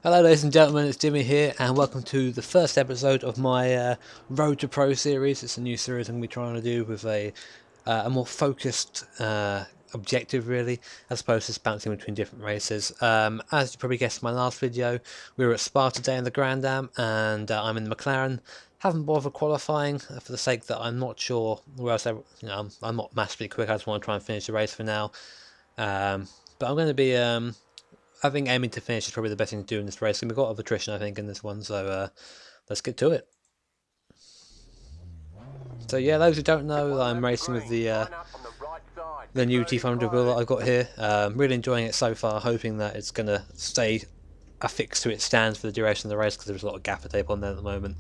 Hello ladies and gentlemen, it's Jimmy here and welcome to the first episode of my Road to Pro series. It's a new series I'm going to be trying to do with a more focused objective really, as opposed to just bouncing between different races. As you probably guessed in my last video, we were at Spa today in the Grand Am and I'm in the McLaren. Haven't bothered qualifying for the sake that I'm not sure where else I'm not massively quick. I just want to try and finish the race for now. But I'm going to be I think aiming to finish is probably the best thing to do in this race, and we've got a lot of attrition I think in this one, so let's get to it. So yeah, those who don't know, I'm racing with the new T500 wheel that I've got here. Really enjoying it so far, hoping that it's going to stay affixed to its stands for the duration of the race, because there's a lot of gaffer tape on there at the moment.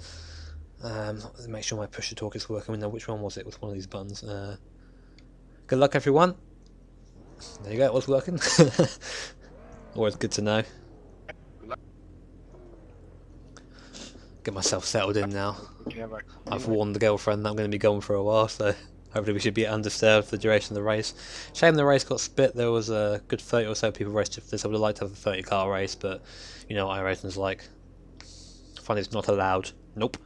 Make sure my push to talk is working. Now, which one was it? It was one of these buttons. Good luck everyone. There you go, it was working. Always good to know. Get myself settled in now. I've warned the girlfriend that I'm going to be gone for a while, so hopefully we should be undisturbed for the duration of the race. Shame the race got split. There was a good 30 or so people raced this. I would have liked to have a 30 car race, but you know what iRacing's like. Fun is not allowed. Nope.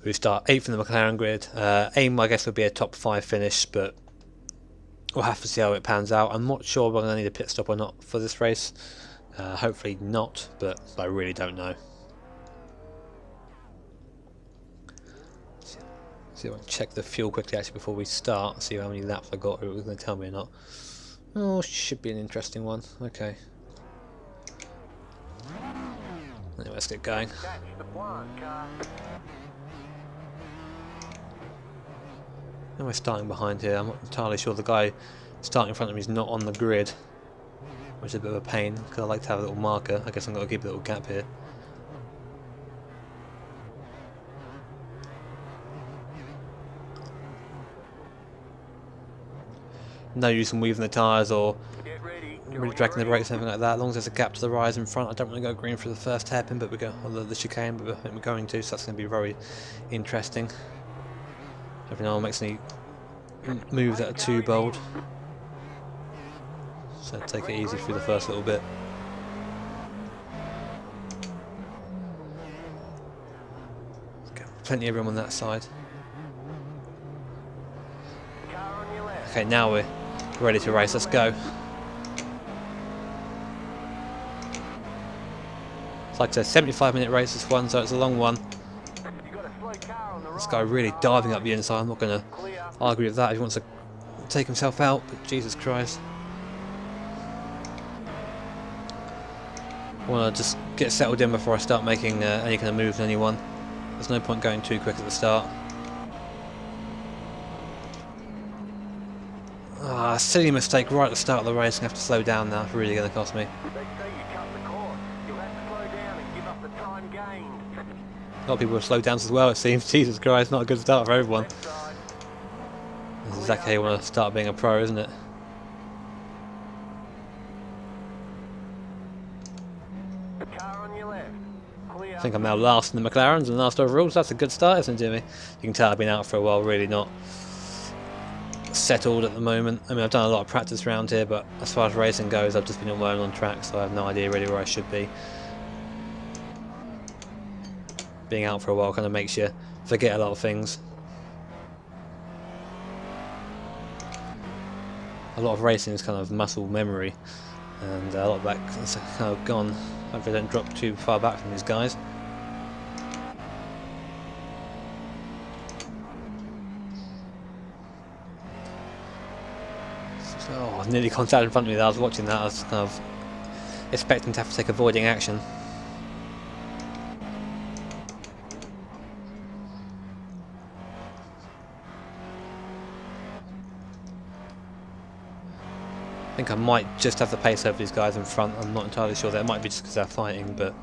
We start 8th in the McLaren grid. Aim I guess would be a top 5 finish, but we'll have to see how it pans out. I'm not sure if I'm going to need a pit stop or not for this race. Hopefully not, but I really don't know. See if I can check the fuel quickly actually before we start, see how many laps I got, or it was going to tell me or not. Oh, should be an interesting one. Okay. Anyway, let's get going. And we're starting behind here. I'm not entirely sure the guy starting in front of me is not on the grid, which is a bit of a pain because I like to have a little marker. I guess I'm going to keep a little gap here. No use in weaving the tyres or really dragging the brakes or anything like that. As long as there's a gap to the rise in front, I don't want to go green for the first hairpin, but we go on the chicane, but I think we're going to, so that's going to be very interesting. Hopefully no one makes any moves that are too bold. So take it easy through the first little bit. Plenty of room on that side. Okay, now we're ready to race. Let's go. It's like I said, 75-minute race this one, so it's a long one. This guy really diving up the inside. I'm not going to argue with that if he wants to take himself out, but Jesus Christ. I want to just get settled in before I start making any kind of moves on anyone. There's no point going too quick at the start. Silly mistake right at the start of the race. I'm going to have to slow down now. It's really going to cost me. A lot of people have slowed down as well, it seems. Jesus Christ, not a good start for everyone. This is exactly how you want to start being a pro, isn't it? I think I'm now last in the McLarens and last overall, so that's a good start, isn't it, Jimmy? You can tell I've been out for a while, really not settled at the moment. I mean, I've done a lot of practice around here, but as far as racing goes, I've just been on my own on track, so I have no idea really where I should be. Being out for a while kind of makes you forget a lot of things. A lot of racing is kind of muscle memory, and a lot of that is kind of gone. Hopefully I don't drop too far back from these guys. Oh, I nearly contacted in front of me there. I was watching that. I was kind of expecting to have to take avoiding action. I think I might just have the pace over these guys in front. I'm not entirely sure. That might be just because they're fighting, but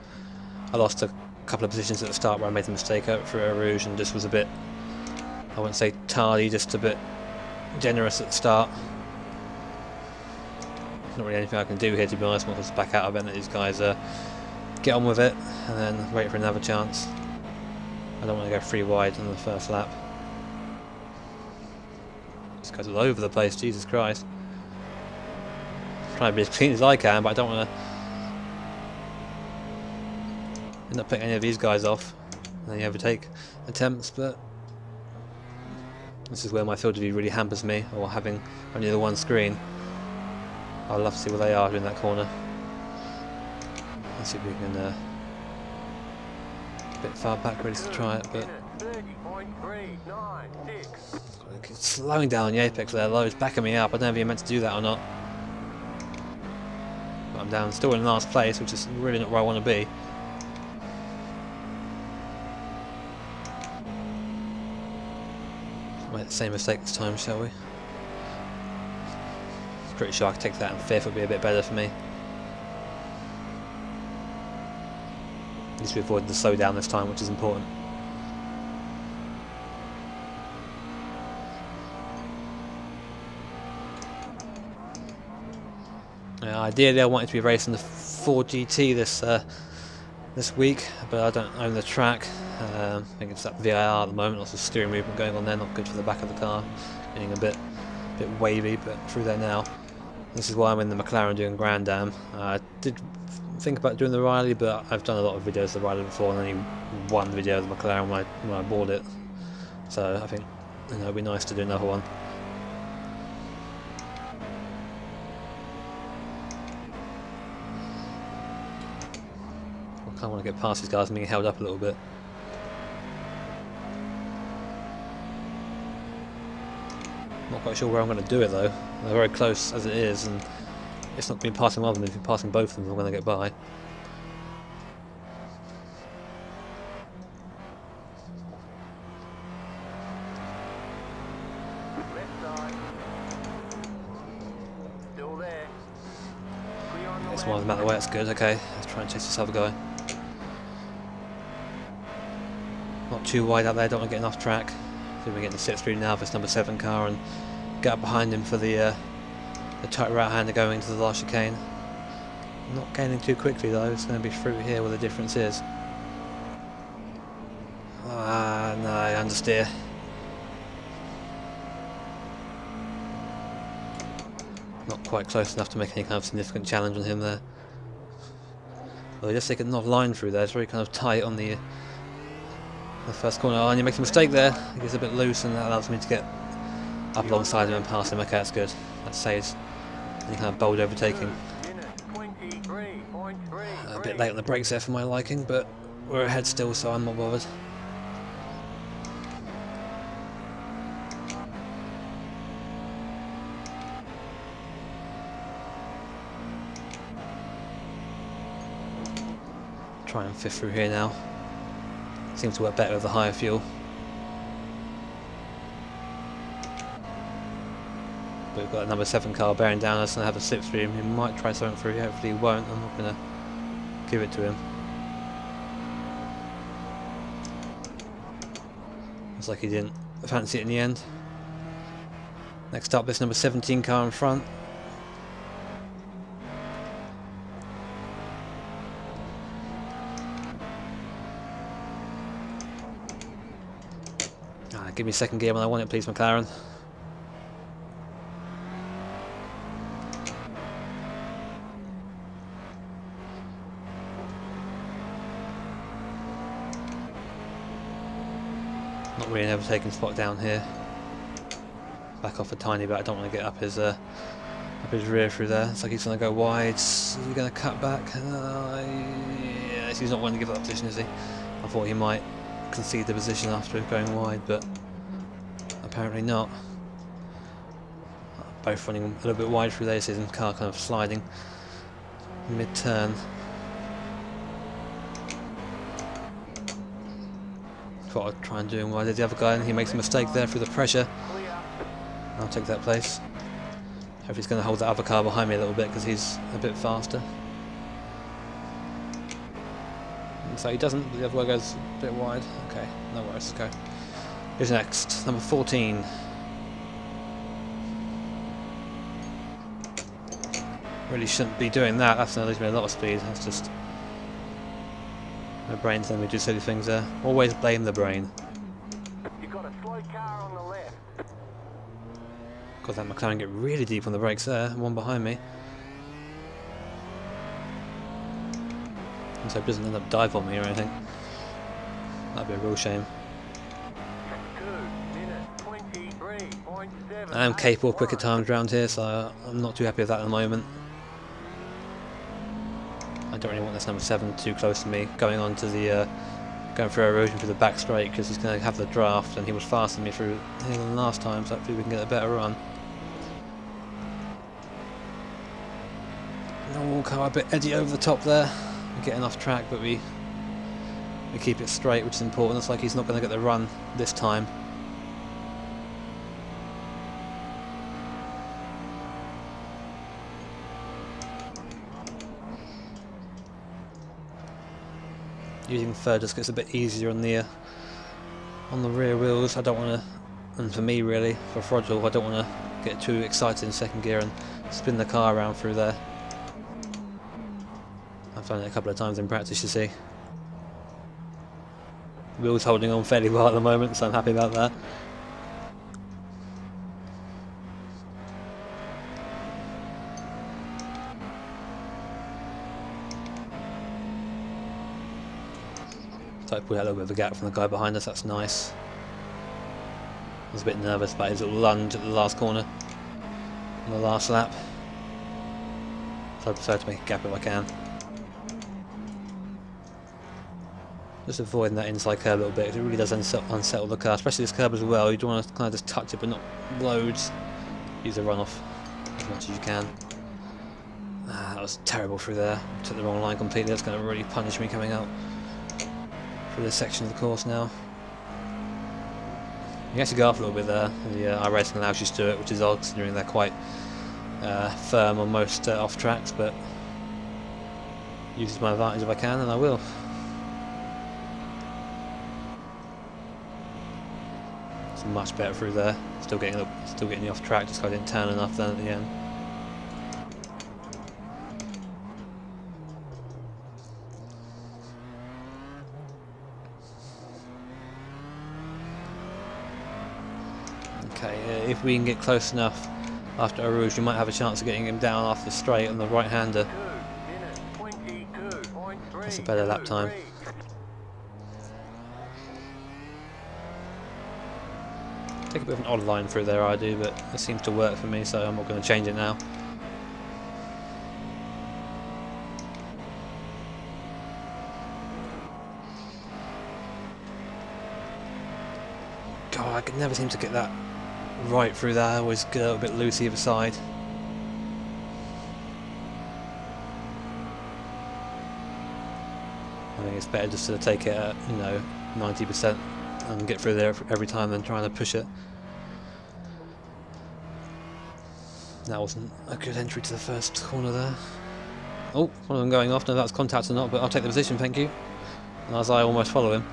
I lost a couple of positions at the start where I made a mistake out for a rouge and just was a bit, I wouldn't say tardy, just a bit generous at the start. Not really anything I can do here, to be honest. I'll just back out a bit and let these guys get on with it and then wait for another chance. I don't want to go 3 wide on the first lap. This guy's all over the place, Jesus Christ. Trying to be as clean as I can, but I don't want to end up putting any of these guys off in any overtake attempts, but this is where my field of view really hampers me, or having only the one screen. I'd love to see where they are in that corner. Let's see if we can a bit far back ready to try it, but it's slowing down the apex there, though. It's backing me up. I don't know if you're meant to do that or not. But I'm down, still in last place, which is really not where I want to be. Make the same mistake this time, shall we? Pretty sure I could take that in fifth, would be a bit better for me. At least we avoided the slowdown this time, which is important. Ideally, I wanted to be racing the 4GT this week, but I don't own the track. I think it's that VIR at the moment, lots of steering movement going on there, not good for the back of the car, getting a bit wavy, but through there now. This is why I'm in the McLaren doing Grand Am. I did think about doing the Riley, but I've done a lot of videos of the Riley before, and only one video of the McLaren when I bought it. So I think it'd be nice to do another one. I want to get past these guys and being held up a little bit. Not quite sure where I'm going to do it though. They're very close as it is, and it's not going to be passing one of them. If you're passing both of them, I'm going to get by. This one's out of the way, that's good. Okay, let's try and chase this other guy. Not too wide out there, don't want to get off track. So we're getting the slipstream now for this number 7 car and get up behind him for the tight right hander going into the last chicane. Not gaining too quickly though, it's going to be through here where the difference is. Ah, no, understeer. Not quite close enough to make any kind of significant challenge on him there. Well, he just taking off line through there, it's very kind of tight on the first corner. Oh, and he makes a mistake there. He gets a bit loose, and that allows me to get up alongside him and past him. Okay, that's good. That saves any kind of bold overtaking. A bit late on the brakes there for my liking, but we're ahead still, so I'm not bothered. Try and fifth through here now. Seems to work better with the higher fuel. But we've got a number 7 car bearing down us and have a slipstream. He might try something through, hopefully he won't. I'm not going to give it to him. Looks like he didn't fancy it in the end. Next up, this number 17 car in front. Give me second gear when I want it, please, McLaren. Not really an overtaking spot down here. Back off a tiny bit. I don't want to get up his rear through there. It's like he's going to go wide. Is he going to cut back? Yes, he's not wanting to give up position, is he? I thought he might concede the position after going wide, but apparently not. Both running a little bit wide through there. His car kind of sliding mid-turn. Thought I'd try and do him what I did the other guy, and he makes a mistake there through the pressure. I'll take that place. Hope he's going to hold that other car behind me a little bit because he's a bit faster. So he doesn't, the other one goes a bit wide. Okay, no worries, let's go. Who's next? Number 14. Really shouldn't be doing that, that's going to lose me a lot of speed. That's just my brain's letting me do silly things there. Always blame the brain. You've got a slow car on the left. Got that McLaren get really deep on the brakes there, one behind me. And so it doesn't end up dive on me or anything. That'd be a real shame. 2 minutes 23.7. I am capable of quicker times around here, so I'm not too happy with that at the moment. I don't really want this number 7 too close to me, going on to the going through erosion through the back straight, because he's going to have the draft, and he was faster than me through here than last time, so hopefully we can get a better run. Normal car a bit edgy over the top there. We're getting off track, but we keep it straight, which is important. Looks like he's not going to get the run this time. Using third just gets a bit easier on the rear wheels. I don't want to, and for me really, for throttle, I don't want to get too excited in second gear and spin the car around through there. I've done it a couple of times in practice, you see. Wheels holding on fairly well at the moment, so I'm happy about that. So I put out a little bit of a gap from the guy behind us, that's nice. I was a bit nervous about his little lunge at the last corner on the last lap. So I prefer to make a gap if I can. Just avoiding that inside curb a little bit, because it really does unsettle the car, especially this curb as well. You don't want to kind of just touch it but not loads. Use the runoff as much as you can. That was terrible through there. Took the wrong line completely. That's going to really punish me coming out through this section of the course now. You actually go off a little bit there. The iRacing allows you to do it, which is odd considering they're quite firm on most off tracks, but use it to my advantage if I can, and I will. It's much better through there. Still getting the off track, just 'cause I didn't turn enough then at the end. Okay, if we can get close enough after a rouge, we might have a chance of getting him down off the straight on the right-hander. That's a better lap time. Take a bit of an odd line through there, I do, but it seems to work for me, so I'm not going to change it now. God, I can never seem to get that right through there. I always get a little bit loose either side. I think it's better just to take it at, 90% and get through there every time than trying to push it. That wasn't a good entry to the first corner there. Oh, one of them going off. No, that's contact or not, but I'll take the position, thank you. And as I almost follow him.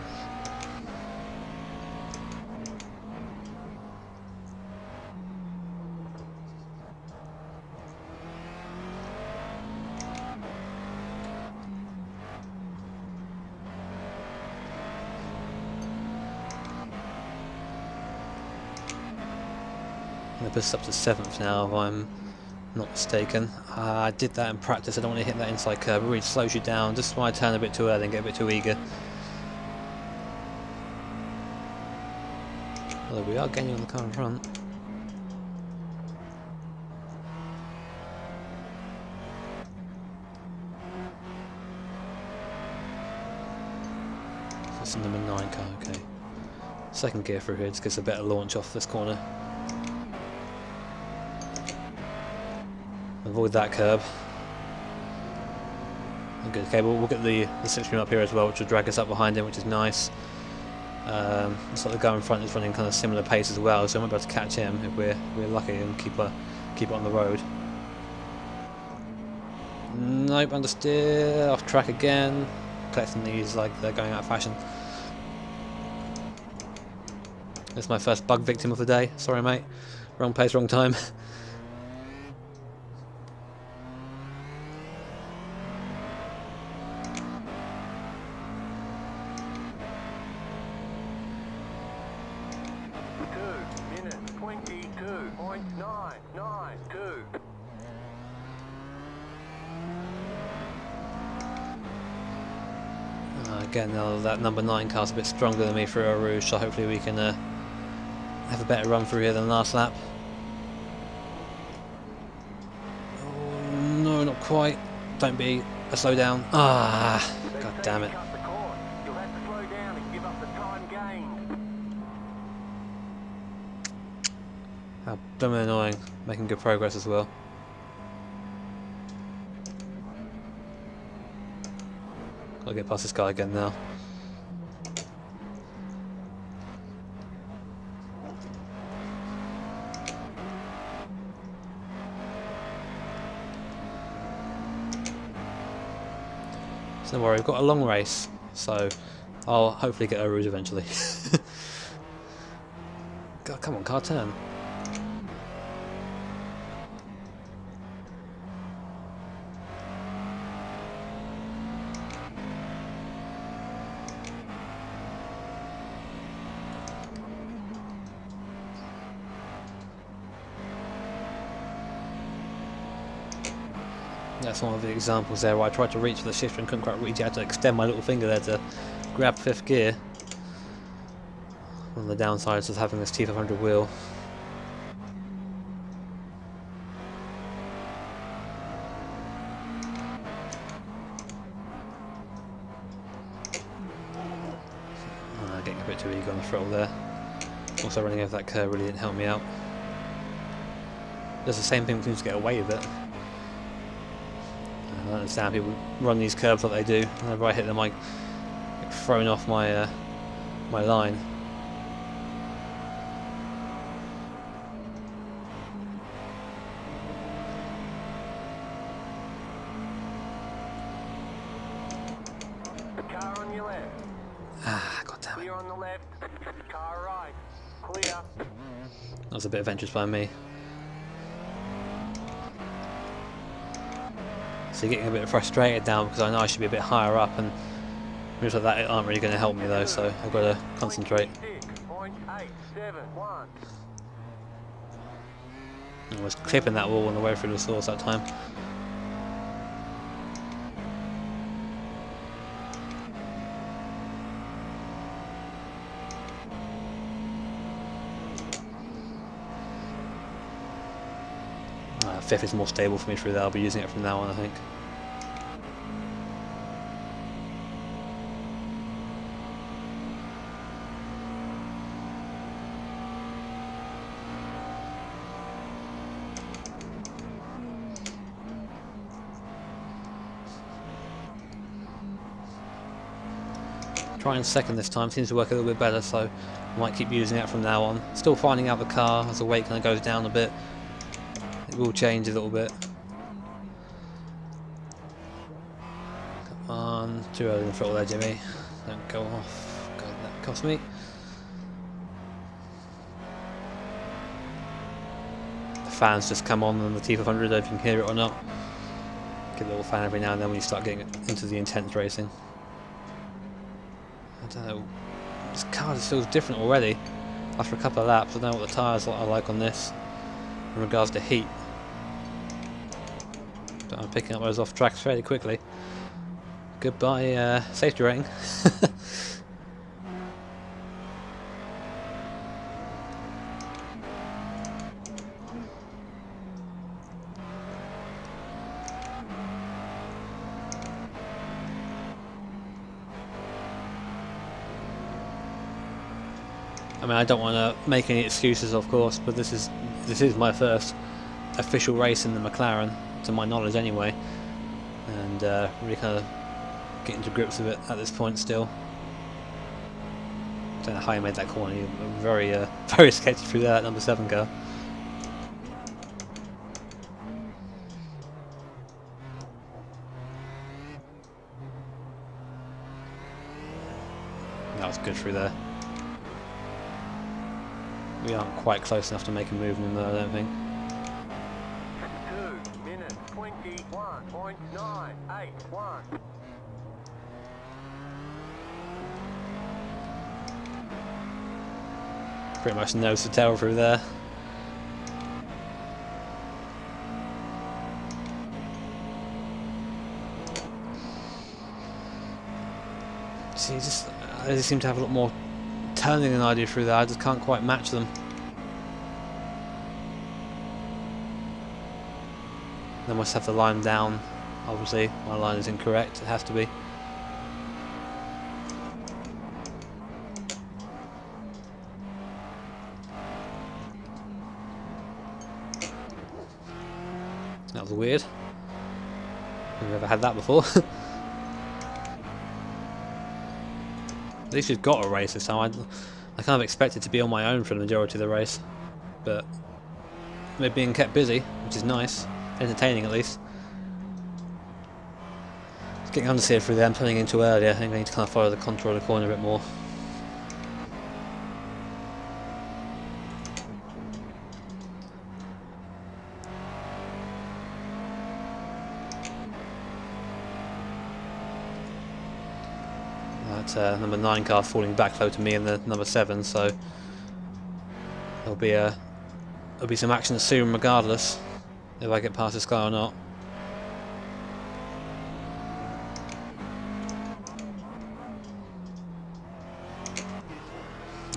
This is up to 7th now, if I'm not mistaken. I did that in practice. I don't want to hit that inside curve. It really slows you down. Just when I turn a bit too early and get a bit too eager. Although we are gaining on the car in front. That's the number 9 car, okay. Second gear through here just gets a better launch off this corner. Avoid that curb. Good. Okay, we'll get the slipstream up here as well, which will drag us up behind him, which is nice. Looks like the guy in front is running kind of similar pace as well, so we might be able to catch him if we're lucky and keep it on the road. Nope, understeer, off track again. Collecting these like they're going out of fashion. This is my first bug victim of the day. Sorry, mate. Wrong place, wrong time. Again, now that number 9 car's a bit stronger than me for a Rouge, so hopefully we can have a better run through here than last lap. Oh, no, not quite. Don't be a slow down. Ah, god damn it. Cut the course. You'll have to slow down and give up the time gained. How dumb and annoying. Making good progress as well. Gotta get past this guy again now. So don't worry, we've got a long race, so I'll hopefully get a Rouge eventually. God, come on, car, turn. That's one of the examples there where I tried to reach for the shifter and couldn't quite reach. I had to extend my little finger there to grab 5th gear. One of the downsides of having this T500 wheel. Getting a bit too eager on the throttle there. Also running over that curve really didn't help me out. Does the same thing, seems to get away with it. I don't understand people run these curves like they do. Whenever I hit them I get thrown off my my line. The car on your left. Ah, god damn it. Clear on the left. Car right. Clear. That was a bit adventurous by me. So getting a bit frustrated now because I know I should be a bit higher up, and moves like that aren't really going to help me though, so I've got to concentrate. 26.871. I was clipping that wall on the way through the source that time. Fifth is more stable for me through there. I'll be using it from now on, I think. Trying second this time seems to work a little bit better, so I might keep using it from now on. Still finding out the car as the weight kind of goes down a bit. It will change a little bit. Come on, too early in the throttle there, Jimmy. Don't go off. God, that cost me. The fans just come on the T500, I don't know if you can hear it or not. Get a little fan every now and then when you start getting into the intense racing. I don't know. This car just feels different already. After a couple of laps, I don't know what the tyres are like on this in regards to heat. But I'm picking up those off tracks fairly quickly. Goodbye safety rating. I mean, I don't want to make any excuses, of course, but this is my first official race in the McLaren, to my knowledge anyway, and really kind of getting to grips with it at this point still. Don't know how you made that corner. You're very very sketchy through that number 7 car. That was good through there. We aren't quite close enough to make a move in them though, I don't think. 2 minutes 21.981. Pretty much nose to tail through there. See, they seem to have a lot more turning than I do through there. I just can't quite match them. They must have the line down. Obviously, my line is incorrect. It has to be. That was weird. I've never had that before. At least we've got a race this time. I kind of expected to be on my own for the majority of the race, but we're being kept busy, which is nice, entertaining at least. It's getting understeered through there. I'm turning in too early. I think I need to kind of follow the contour of the corner a bit more. Number 9 car falling back low to me and the number 7, so there'll be some action soon regardless if I get past this guy or not.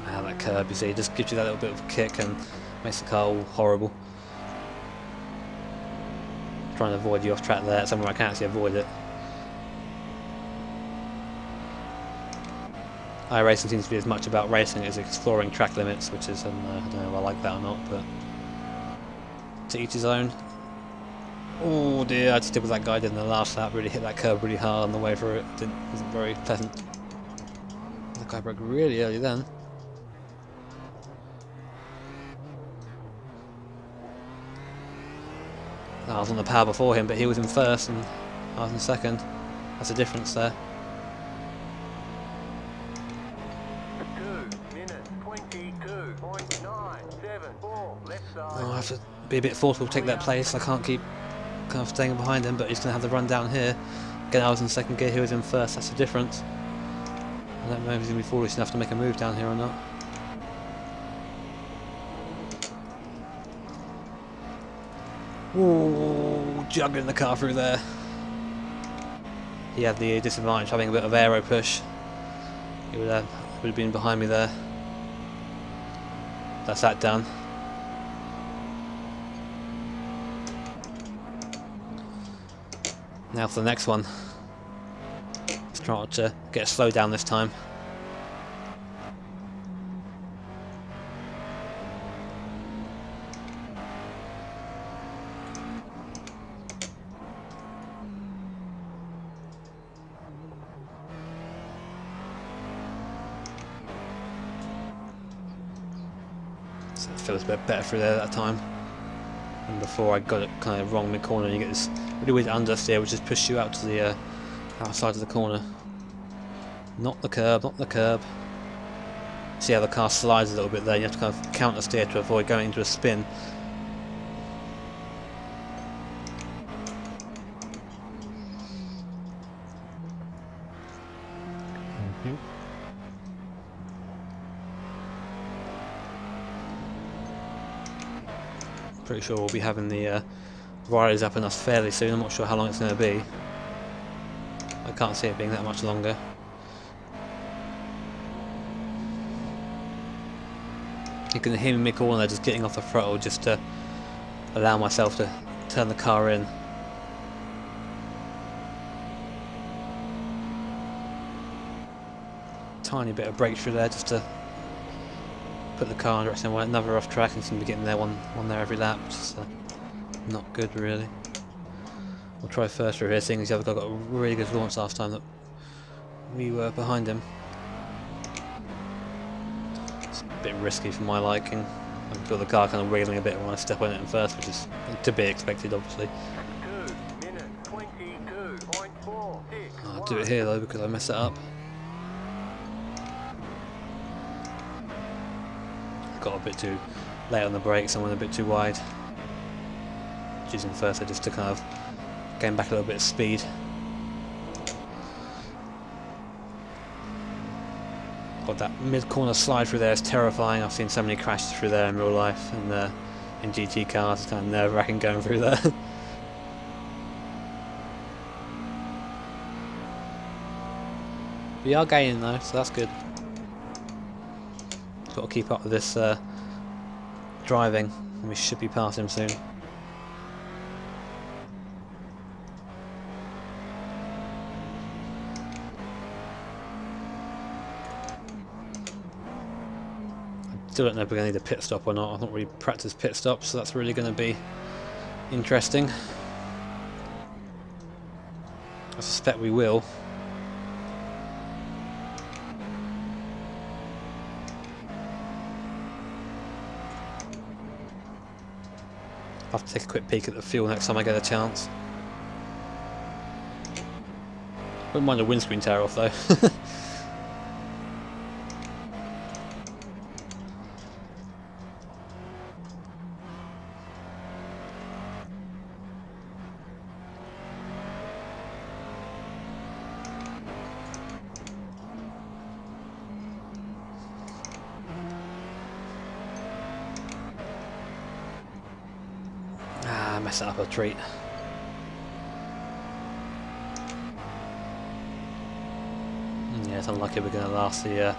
That curb, you see, just gives you that little bit of a kick and makes the car all horrible. Trying to avoid the off track there, somewhere I can actually avoid it. iRacing seems to be as much about racing as exploring track limits, which is, I don't know if I like that or not, but to each his own. Oh dear, I just did what that guy did in the last lap, really hit that curb really hard on the way through it. Wasn't very pleasant. That guy broke really early then. I was on the power before him, but he was in first and I was in second. That's a difference there. 2 minutes 22.974 left side. Oh, I have to be a bit forceful to take that place. I can't keep kind of staying behind him, but he's going to have the run down here. Again, I was in second gear, he was in first. That's the difference. I don't know if he's going to be foolish enough to make a move down here or not. Ooh, juggling the car through there. He had the disadvantage having a bit of aero push. He would have been behind me there. That's that done. Now for the next one. Let's try to get a slow down this time. So it feels a bit better through there that time. And before I got it kind of wrong mid-corner, you get this really weird understeer which just pushes you out to the outside of the corner. Not the curb, not the curb. See how the car slides a little bit there, you have to kind of counter steer to avoid going into a spin. Pretty sure we'll be having the riders up on us fairly soon. I'm not sure how long it's going to be. I can't see it being that much longer. You can hear me mid-corner there, just getting off the throttle just to allow myself to turn the car in. Tiny bit of breakthrough there just to put the car in direction another off track, and seem to be getting there one there every lap, which is not good really. We'll try first through here, seeing as the other guy got a really good launch last time that we were behind him. It's a bit risky for my liking. I can feel the car kind of wiggling a bit when I step on it in first, which is to be expected obviously. 2 minutes 22.46. I'll do it here though because I mess it up. Got a bit too late on the brakes and went a bit too wide. Choosing first just to kind of gain back a little bit of speed. God, that mid-corner slide through there is terrifying. I've seen so many crashes through there in real life, and in GT cars it's kind of nerve-wracking going through there. We are gaining though, so that's good. Got to keep up with this driving, and we should be past him soon. Still don't know if we're going to need a pit stop or not. I've not really practiced pit stops, so that's really going to be interesting. I suspect we will. I'll have to take a quick peek at the fuel next time I get a chance. Wouldn't mind a windscreen tear off though. Mess it up a treat. Yeah, it's unlucky we're going to last the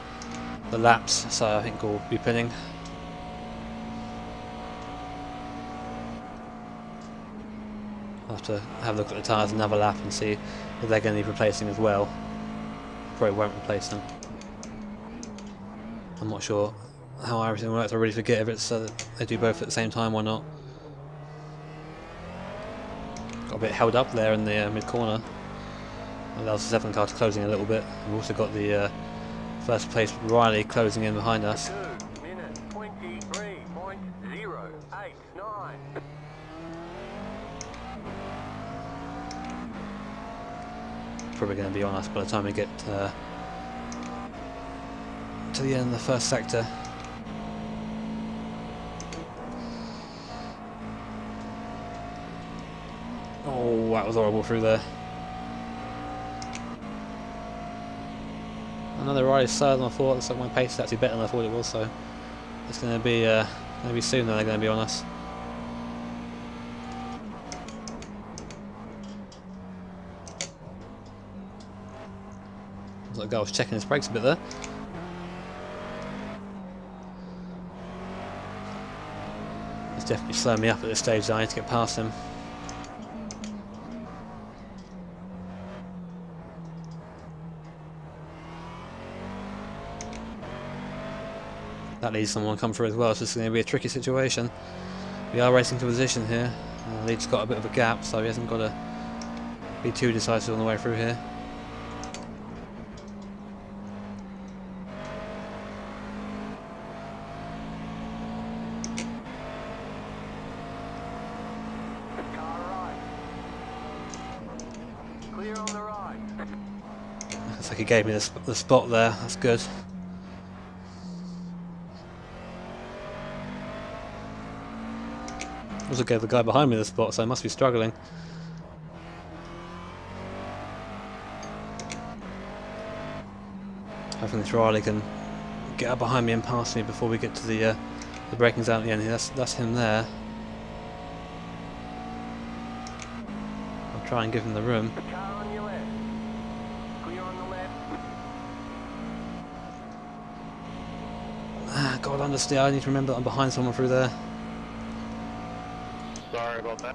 laps, so I think we'll be pinning. I'll have to have a look at the tyres another lap and see if they're going to need replacing as well. Probably won't replace them. I'm not sure how iRacing works. I really forget if it's they do both at the same time or not. Got a bit held up there in the mid corner. Allows the 7 car to closing a little bit. We've also got the first place Riley closing in behind us. 2 minutes 23.089. Probably going to be on us by the time we get to the end of the first sector. Oh, that was horrible through there. Another ride is slower than I thought. Looks like my pace is actually better than I thought it was, so it's going to be soon that they're going to be on us. Looks like the guy was checking his brakes a bit there. He's definitely slowing me up at this stage, I need to get past him. That needs someone to come through as well, so it's going to be a tricky situation. We are racing for position here. Lead's got a bit of a gap, so he hasn't got to be too decisive on the way through here. Car right. Clear on the right. Looks like he gave me the spot there, that's good. Also gave the guy behind me the spot, so I must be struggling. Hopefully this Riley can get up behind me and pass me before we get to the braking zone at the end here. That's him there. I'll try and give him the room. Car on your left. Clear on the left. Ah, God understeer, I need to remember that I'm behind someone through there. Sorry about that.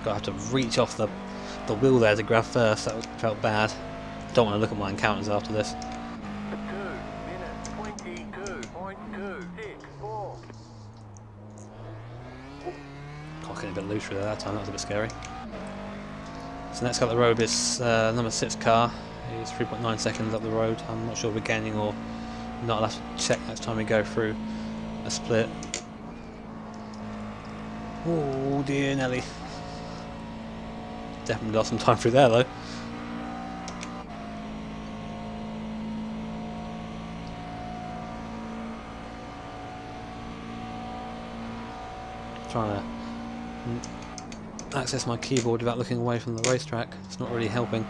Got to have to reach off the wheel there to grab first, that felt bad. Don't want to look at my encounters after this. 2 minutes 22.264. God, getting a bit loose through there that time, that was a bit scary. So next up the road is number 6 car. He's 3.9 seconds up the road. I'm not sure if we're gaining or not. I'll have to check next time we go through a split. Oh dear Nelly. Definitely lost some time through there though. Trying to access my keyboard without looking away from the racetrack. It's not really helping.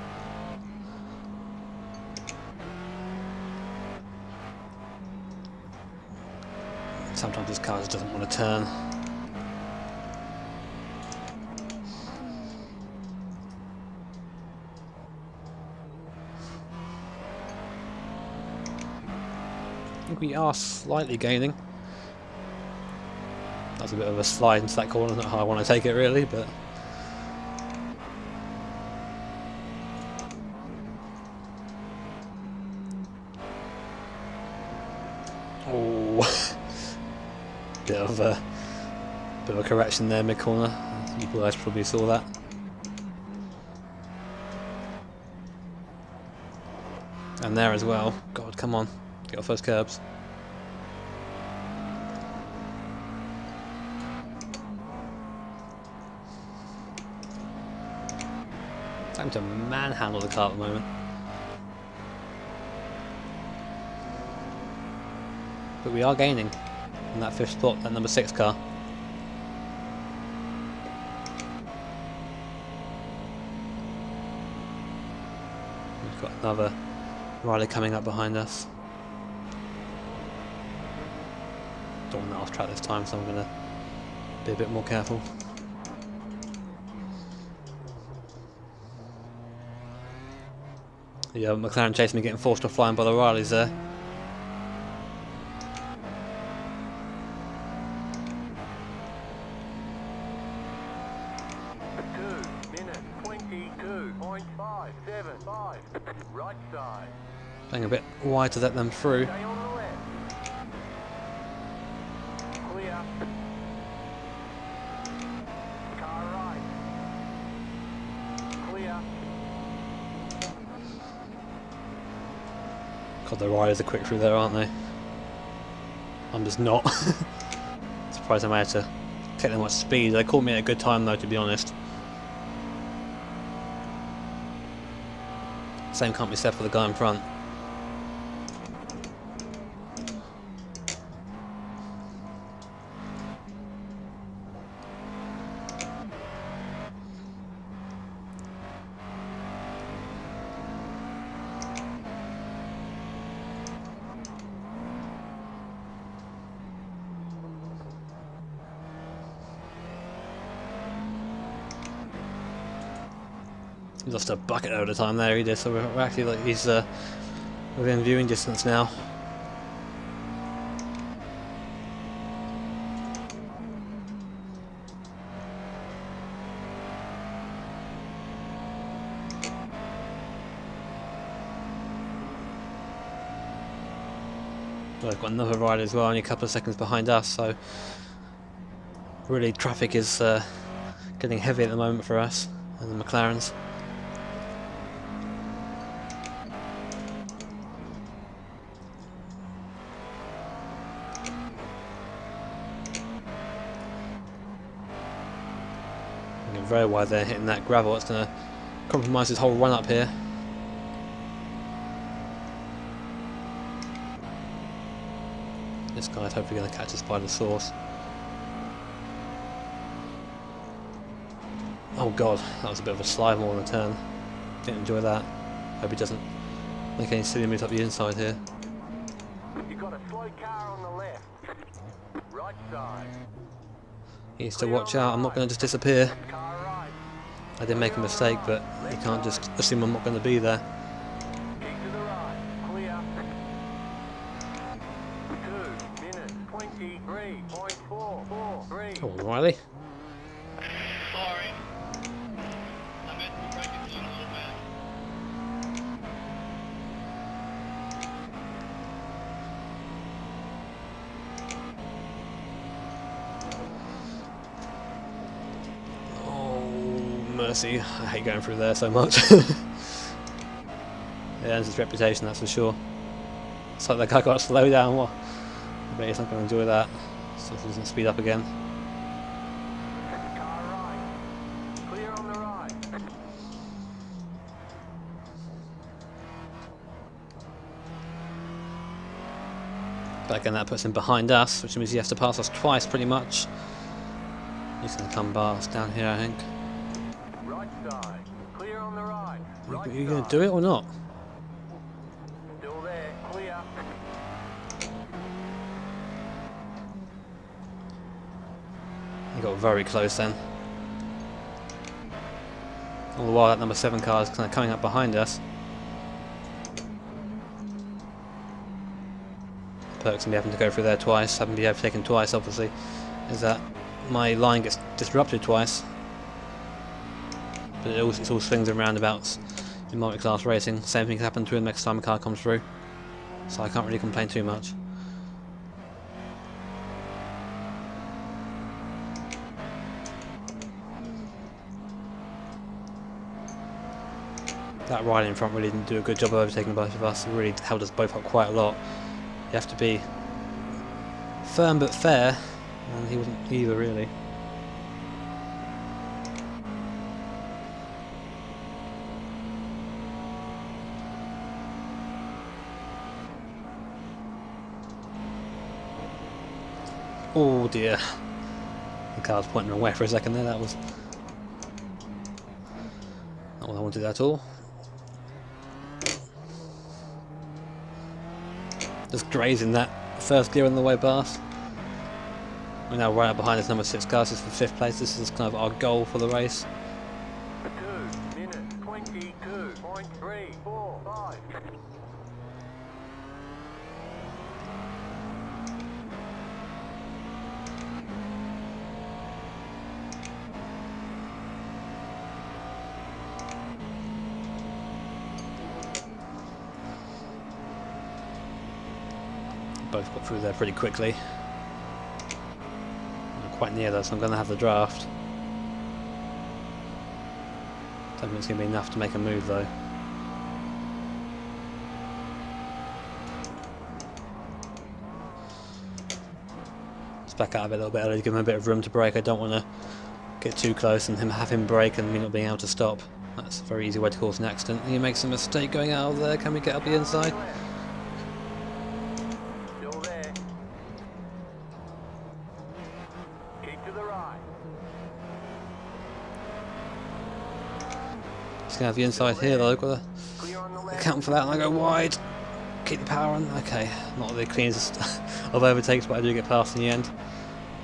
Sometimes this car just doesn't want to turn. think we are slightly gaining. That's a bit of a slide into that corner, not how I want to take it really, but... Oh, bit of a correction there mid corner. You guys probably saw that. And there as well. God, come on, get off those curbs. Time to manhandle the car at the moment. But we are gaining in that 5th spot, that number 6 car. We've got another rider coming up behind us. Don't want that off track this time, so I'm going to be a bit more careful. Yeah, McLaren chasing me, getting forced offline by the Rileys there. Right side. Playing a bit wide to let them through. Stay on the left. Clear. Car right. Clear. God, the riders are quick through there, aren't they? I'm just not. Surprised I managed to take that much speed. They caught me at a good time though, to be honest. Same can't be said for the guy in front. He lost a bucket over the time there, he did, so we're actually like he's within viewing distance now. We've got another rider as well, only a couple of seconds behind us, so really traffic is getting heavy at the moment for us and the McLarens. Very wide there, hitting that gravel. It's going to compromise his whole run up here. This guy's hopefully going to catch us by the source. Oh god, that was a bit of a slide more than a turn. Didn't enjoy that. Hope he doesn't make any silly moves up the inside here. You've got a slow car on the left. Right side. He needs to watch out. I'm not going to just disappear. Car right. I did make a mistake, but you can't just assume I'm not going to be there. Keep to the right. Clear. 2 minutes 23.443. Oh, Riley. Sorry. I meant to break it down a little bit. Mercy, I hate going through there so much. It earns its reputation, that's for sure. It's like that guy got to slow down. What? I bet he's not going to enjoy that. So he doesn't speed up again. Car right. Clear on the right. But again, that puts him behind us, which means he has to pass us twice pretty much. He's going to come past down here, I think. Right side. Clear on the right. Are you going to do it or not? Still there. Clear. He got very close then. All the while that number 7 car is kind of coming up behind us. perks of me having to go through there twice, having to be overtaken twice obviously, is that my line gets disrupted twice. But it's all swings and roundabouts in multi-class racing. Same thing can happen to him next time a car comes through. So I can't really complain too much. That rider in front really didn't do a good job of overtaking both of us. It really held us both up quite a lot. You have to be firm but fair, and he wasn't either really. Oh dear. The car was pointing away for a second there, that was not what I wanted at all. Just grazing that first gear on the way past. We're now right up behind this number 6 car, this is for 5th place. This is kind of our goal for the race. 2 minutes 22.345. Both got through there pretty quickly. I'm quite near though, so I'm going to have the draft. Don't think it's going to be enough to make a move though. Let's back out of it a little bit early to give him a bit of room to brake. I don't want to get too close and have him brake and me not being able to stop. That's a very easy way to cause an accident. He makes a mistake going out of there. Can we get up the inside? Still there. Keep to the right. Just gonna have the inside here though. Got Clear on the to left. account for that, and I go wide. Keep the power on. Okay, not the cleanest of overtakes, but I do get past in the end.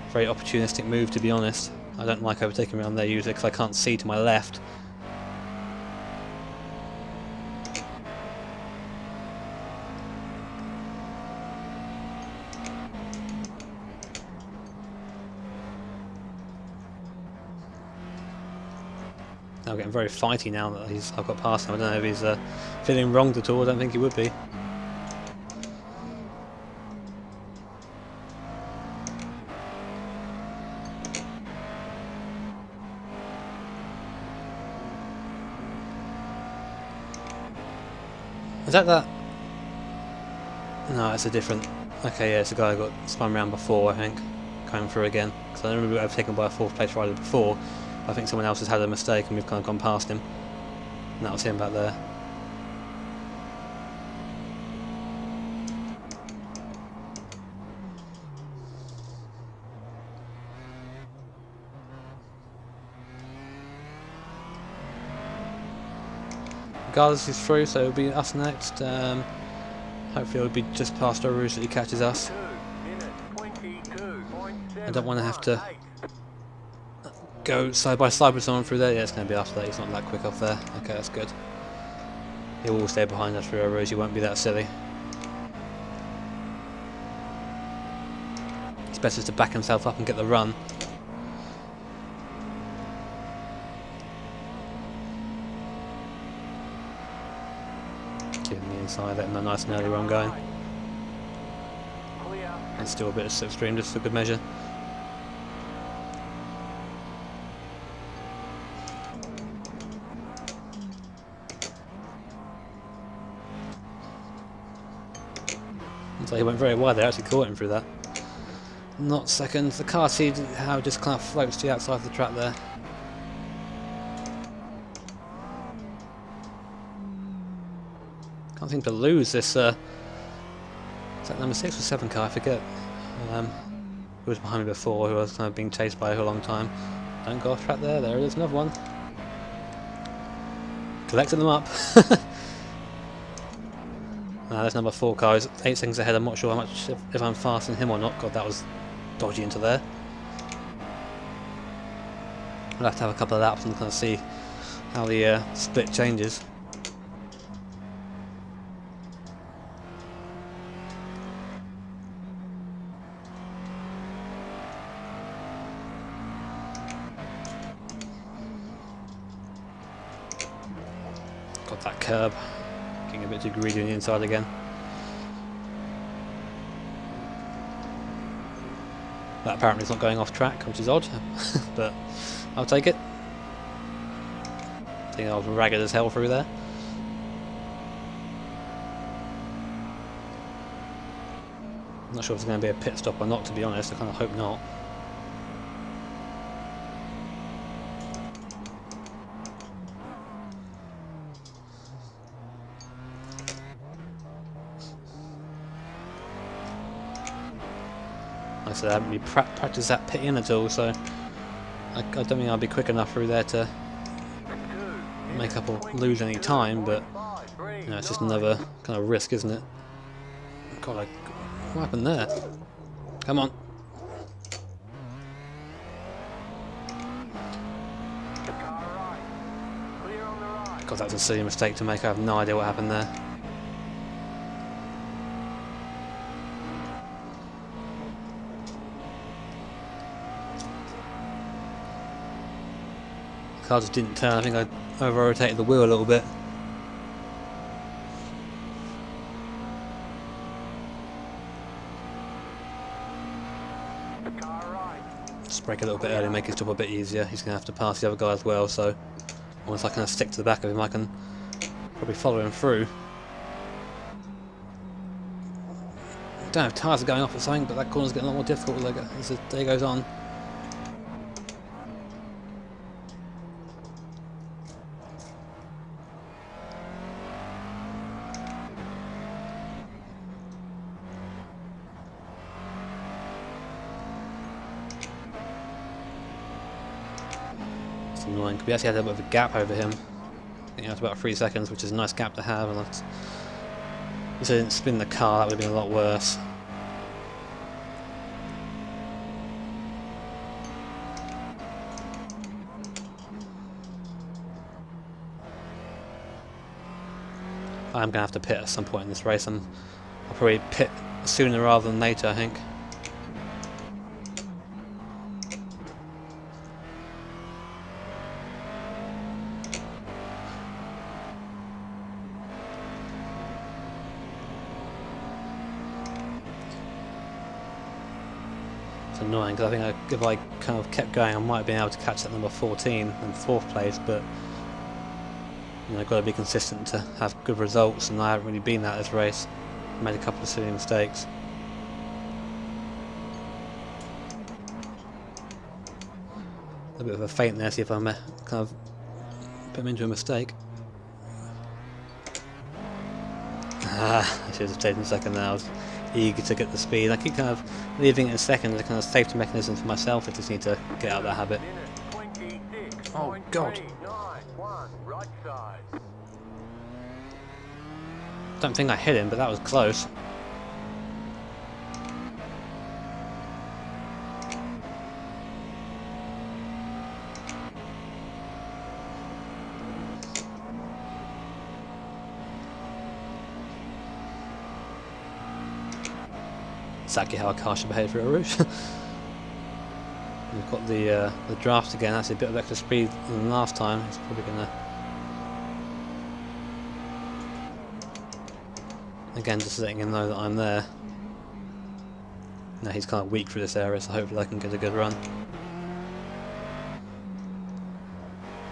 Very opportunistic move, to be honest. I don't like overtaking around there usually because I can't see to my left. Now getting very fighty now that I've got past him. I don't know if he's feeling wronged at all. I don't think he would be. Is that? No, it's a different. Okay, yeah, it's a guy who got spun around before, I think. Coming through again. Because I remember we were overtaken by a 4th place rider before. I think someone else has had a mistake and we've kind of gone past him. And that was him back there. Regardless, he's through, so it'll be us next. Hopefully it'll be just past our Rouge that he catches us. 2 minutes 22.7. I don't want to have to go side by side with someone through there. Yeah, it's going to be after that. He's not that quick off there. Okay, that's good. He will stay behind us through our Rouge. He won't be that silly. It's better to back himself up and get the run. Giving me inside, letting a nice and early run going. Clear. And still a bit of slipstream just for good measure. So he went very wide there, actually caught him through that. Not second. The car sees how it just kind of floats to the outside of the track there. Can't seem to lose this. Is that number 6 or 7 car? I forget. Who was behind me before, who was kind of being chased by for a long time. Don't go off track there. There it is, another one. Collecting them up. There's number 4 car. He's 8 seconds ahead. I'm not sure how much if I'm faster than him or not. God, that was dodgy into there. I'll have to have a couple of laps and kind of see how the split changes. Off that curb. Getting a bit too greedy on the inside again. That apparently is not going off track, which is odd, but I'll take it. I think I was ragged as hell through there. I'm not sure if it's going to be a pit stop or not, to be honest. I kind of hope not. Like I said, I haven't really practiced that pit in at all, so I don't think I'll be quick enough through there to make up or lose any time, but you know, it's just another kind of risk, isn't it? God, what happened there? Come on. God, that was a silly mistake to make. I have no idea what happened there. The car just didn't turn. I think I over-rotated the wheel a little bit. Just brake a little bit early, make his job a bit easier. He's going to have to pass the other guy as well, so once I kind of stick to the back of him, I can probably follow him through. I don't know if tyres are going off or something, but that corner's getting a lot more difficult as the day goes on. It's annoying, because we actually had a bit of a gap over him. I think it's about 3 seconds, which is a nice gap to have, and if I didn't spin the car, that would have been a lot worse. I'm going to have to pit at some point in this race, and I'll probably pit sooner rather than later, I think. Annoying, because I think if I kind of kept going, I might have been able to catch that number 14 in 4th place, but you know, I've got to be consistent to have good results, and I haven't really been that this race. I made a couple of silly mistakes. A bit of a feint there, see if I kind of put him into a mistake. Ah, I should have taken a second there. I was eager to get the speed. I keep kind of leaving it in second as a kind of safety mechanism for myself. I just need to get out of that habit. Oh God! Don't think I hit him, but that was close. Exactly how a car should behave for a route. We've got the draft again. That's a bit of extra speed than last time. It's probably gonna again just letting him know that I'm there. Now he's kind of weak through this area, so hopefully I can get a good run.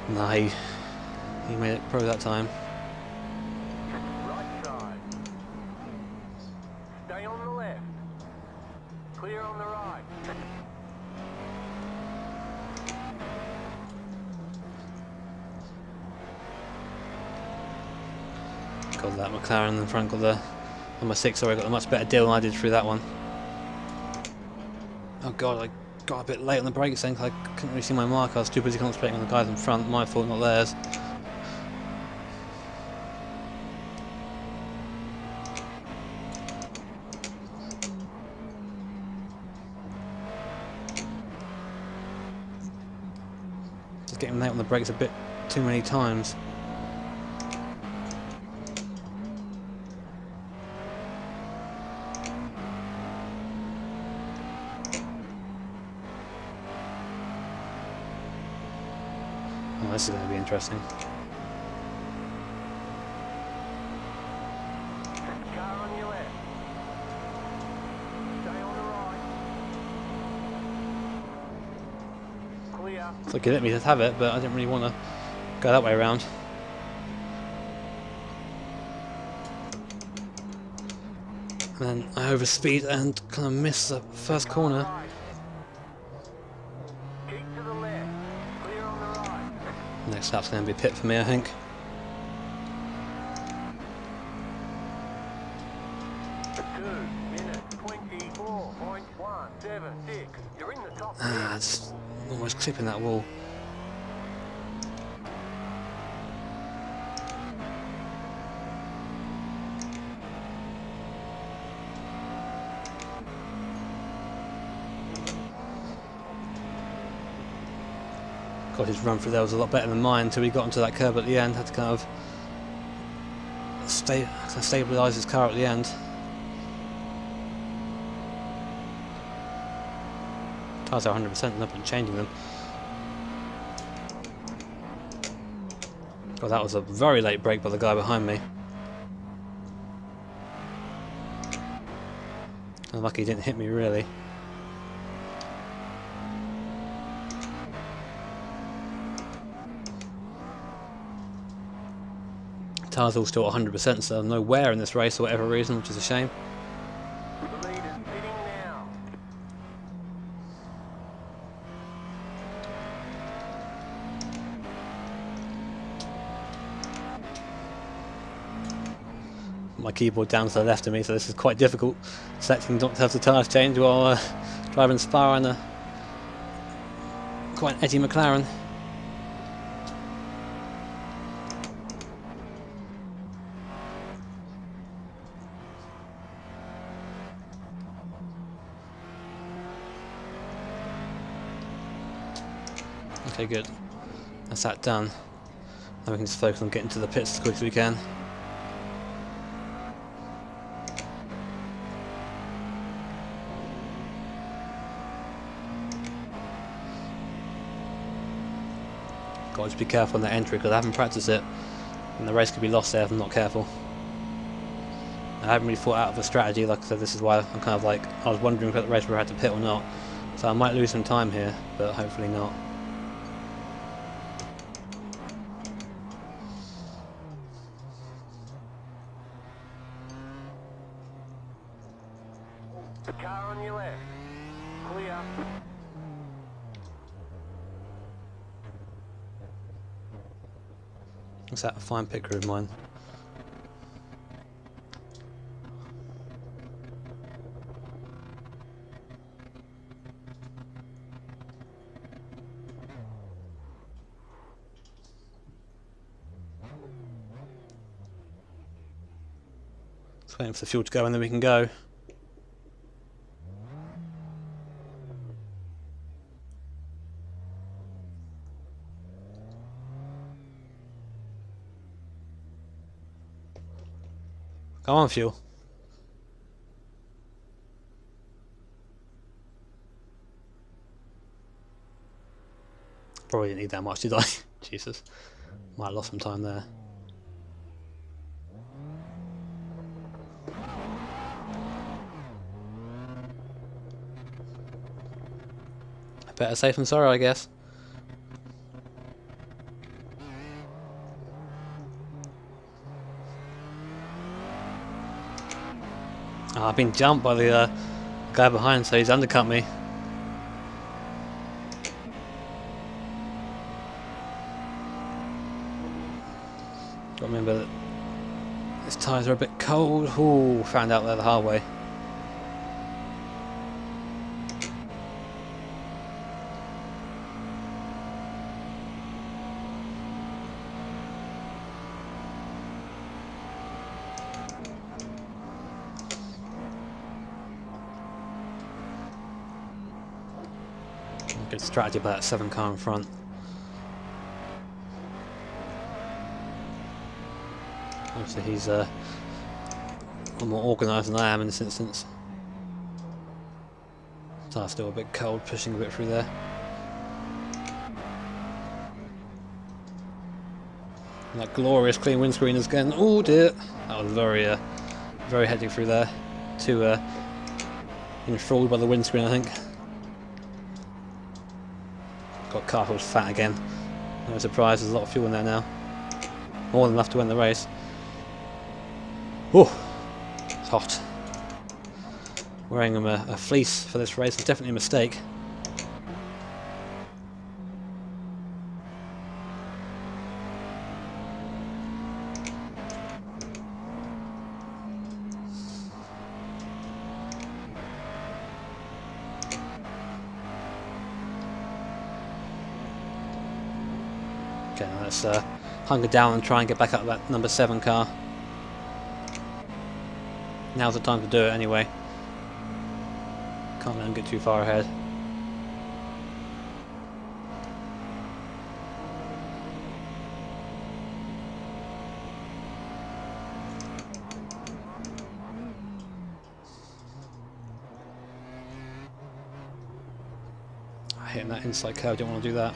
No, he made it pro that time. Right side. Stay on the left. Clear on the right. Got that McLaren in front, got the number 6, sorry, got a much better deal than I did through that one. Oh God, I got a bit late on the brakes then, I couldn't really see my mark. I was too busy concentrating on the guys in front. My fault, not theirs. Just getting late on the brakes a bit too many times. Oh, this is going to be interesting. It's like he let me just have it, but I didn't really want to go that way around. And then I overspeed and kind of miss the first corner. Keep to the left. Clear on the right. Next lap's going to be pit for me, I think. 2:24.176. You're in the top 10. Just almost clipping that wall. God, his run through there was a lot better than mine until he got into that curb at the end. Had to kind of stabilise his car at the end. Tyres are 100% and I've been changing them. God, that was a very late brake by the guy behind me. I'm lucky he didn't hit me really. Tyres all still 100%, so no wear in this race for whatever reason, which is a shame. The leader's pitting now. My keyboard down to the left of me, so this is quite difficult selecting not to have the tyres change while driving Spa in a quite an edgy McLaren. Okay, good. That's that done. Now we can just focus on getting to the pits as quick as we can. Got to just be careful on that entry because I haven't practiced it, and the race could be lost there if I'm not careful. I haven't really thought out of a strategy. Like I said, this is why I'm kind of like, I was wondering if the race whether I had to pit or not. So I might lose some time here, but hopefully not. The car on your left. Clear. What's that? A fine pit crew of mine. Just waiting for the fuel to go and then we can go. Go on, fuel. Probably didn't need that much, did I? Jesus. Might have lost some time there. Better safe than sorry, I guess. Oh, I've been jumped by the guy behind, so he's undercut me. Got to remember that his tyres are a bit cold. Ooh, found out there the hard way. Good strategy by that 7 car in front. Obviously he's a lot more organised than I am in this instance. Tire's still a bit cold, pushing a bit through there. And that glorious clean windscreen is again. Oh dear! That was very very hectic through there. Too enthralled by the windscreen, I think. Got car was fat again. No surprise, there's a lot of fuel in there now. More than enough to win the race. Oh, it's hot. Wearing him a fleece for this race was definitely a mistake. Okay, now let's hunker down and try and get back up that number 7 car. Now's the time to do it anyway. Can't let him get too far ahead. Hitting that inside curve, don't want to do that.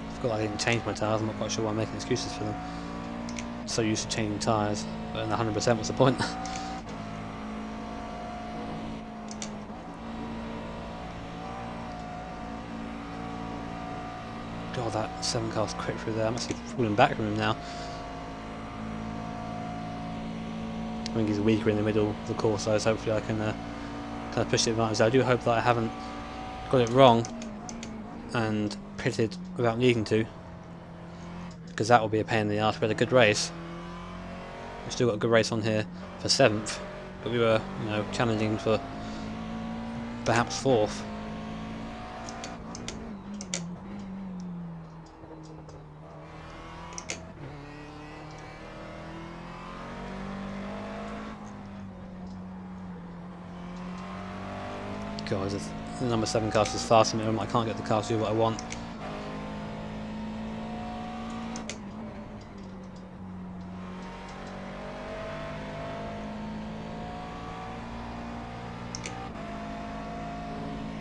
I forgot I didn't change my tyres, I'm not quite sure why I'm making excuses for them. So used to changing tyres, but in the 100% what's the point? God, that 7 car's quick through there. I must be falling back from him now. I think he's weaker in the middle of the course, so hopefully I can kind of push the advantage. I do hope that I haven't got it wrong and pitted without needing to, because that will be a pain in the arse. We had a good race. We've still got a good race on here for 7th, but we were, you know, challenging for perhaps 4th. God, the number 7 car is fast in I can't get the car to do what I want.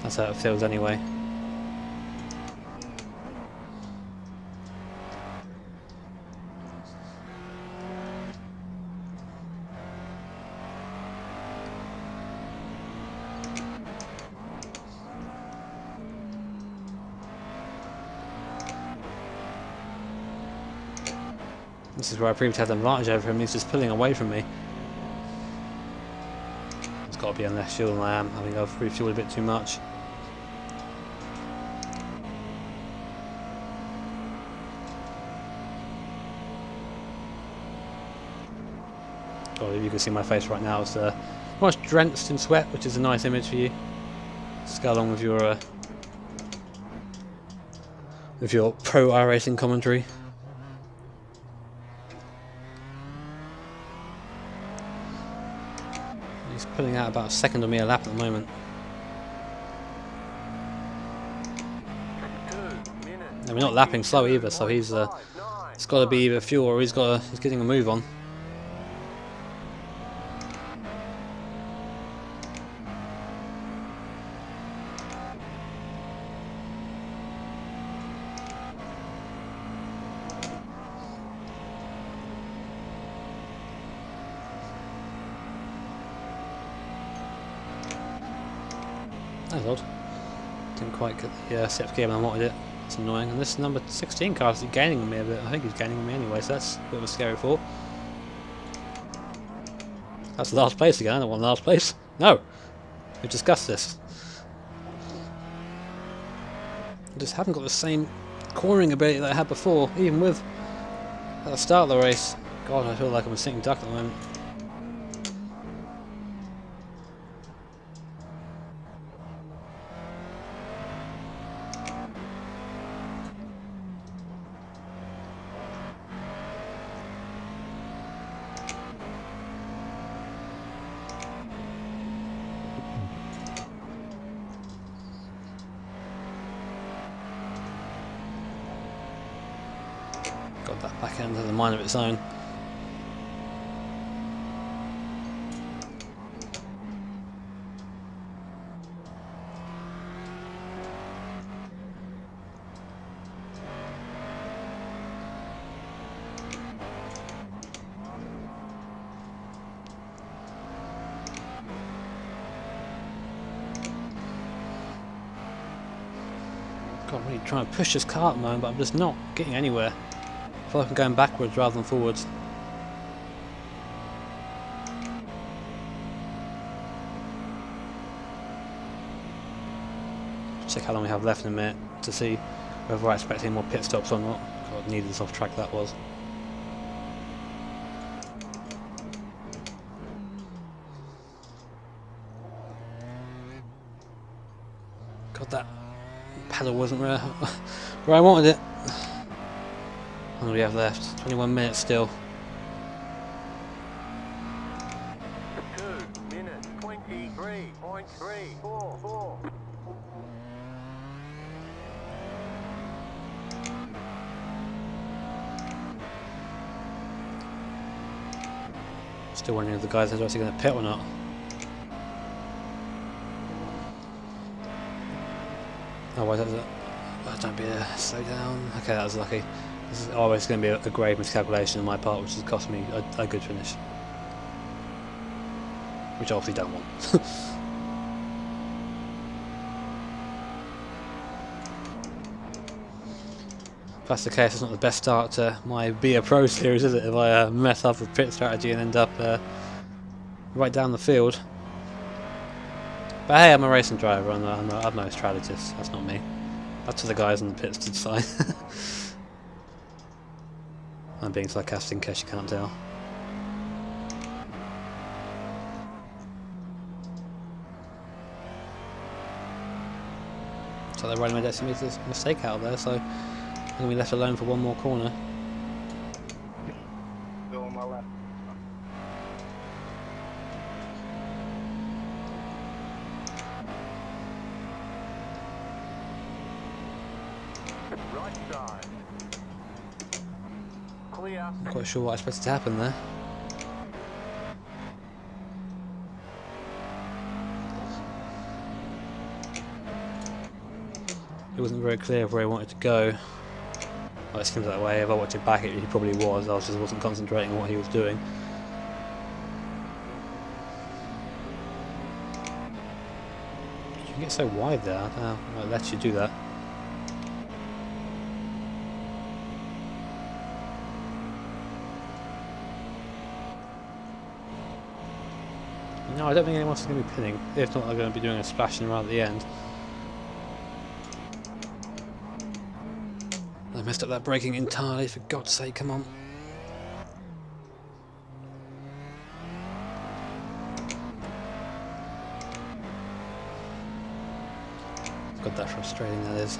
That's how it feels anyway. This is where I previously had an advantage over him. He's just pulling away from me. It's got to be on less fuel than I am. I think I've refueled a bit too much. God, if you can see my face right now, it's much drenched in sweat, which is a nice image for you. Just go along with your pro iRacing commentary. He's pulling out about a second on me a lap at the moment. And we're not lapping slow either, so he's it's got to be either fuel or he's getting a move on. That's odd. Didn't quite get the set gear when I wanted it. It's annoying. And this number 16 car is gaining on me a bit. I think he's gaining on me anyway, so that's a bit of a scary thought. That's last place again. I don't want last place. No! We've discussed this. I just haven't got the same cornering ability that I had before, even with at the start of the race. God, I feel like I'm a sitting duck at the moment. Got that back end has a mind of its own. God, I'm really trying to push this car at the moment, but I'm just not getting anywhere. I feel like I'm going backwards rather than forwards. Check how long we have left in a minute to see whether we're expecting more pit stops or not. God, needless off track that was. God, that pedal wasn't where I wanted it. How long do we have left? 21 minutes still. 2 minutes 23.344. Still wondering if the guys are actually going to pit or not. Otherwise, don't be a slow down. Okay, that was lucky. This is always going to be a grave miscalculation on my part, which has cost me a good finish. Which I obviously don't want. If that's the case, it's not the best start to my Be a Pro series, is it? If I mess up with pit strategy and end up right down the field. But hey, I'm a racing driver, I'm no strategist, that's not me. That's for the guys in the pits to decide. I'm being sarcastic in case you can't tell. So they're running my decimeter's mistake out there, so I'm going to be left alone for one more corner. Go on my left. Right side. Clear. I'm not quite sure what I expected to happen there. It wasn't very clear where he wanted to go. Well, it seems that way. If I watched it back, he probably was. I just wasn't concentrating on what he was doing. You can get so wide there. I don't know what lets you do that. No, I don't think anyone's going to be pinning. If not, they're going to be doing a splashing around at the end. I messed up that braking entirely, for God's sake, come on. God, that's frustrating, that is.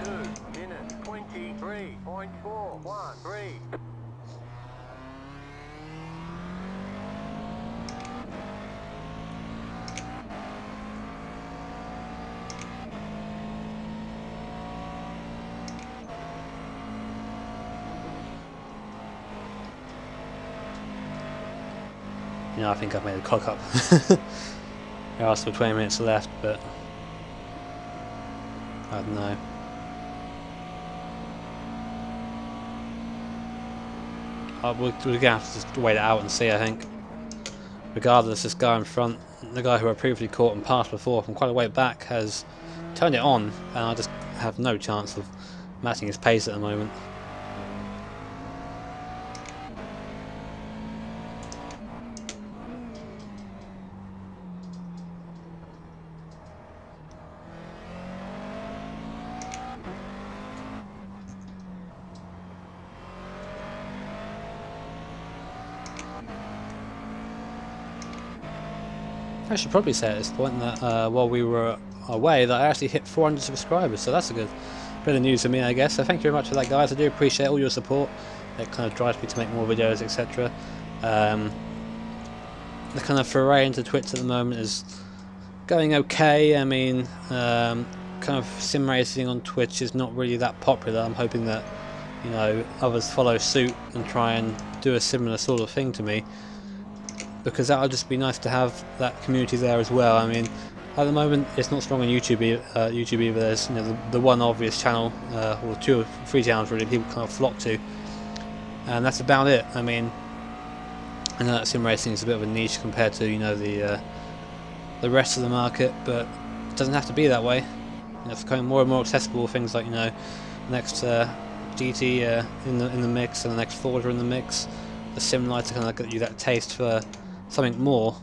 2 minutes 23.413. You know, I think I've made a cock up. There are still 20 minutes left, but I don't know. We're going to have to just wait it out and see, I think. Regardless, this guy in front, the guy who I previously caught and passed before from quite a way back, has turned it on, and I just have no chance of matching his pace at the moment. I should probably say at this point that while we were away that I actually hit 400 subscribers, so that's a good bit of news for me, I guess. So thank you very much for that, guys. I do appreciate all your support. It kind of drives me to make more videos, etc. The kind of foray into Twitch at the moment is going okay. I mean, kind of sim racing on Twitch is not really that popular. I'm hoping that, you know, others follow suit and try and do a similar sort of thing to me, because that would just be nice to have that community there as well. I mean, at the moment it's not strong on YouTube either. There's, you know, the one obvious channel, or 2 or 3 channels really people kind of flock to, and that's about it. I mean, I know that sim racing is a bit of a niche compared to, you know, the rest of the market, but it doesn't have to be that way. it's becoming more and more accessible. Things like, you know, next GT in the mix, and the next Forza in the mix. The sim lighter kind of get you that taste for something more.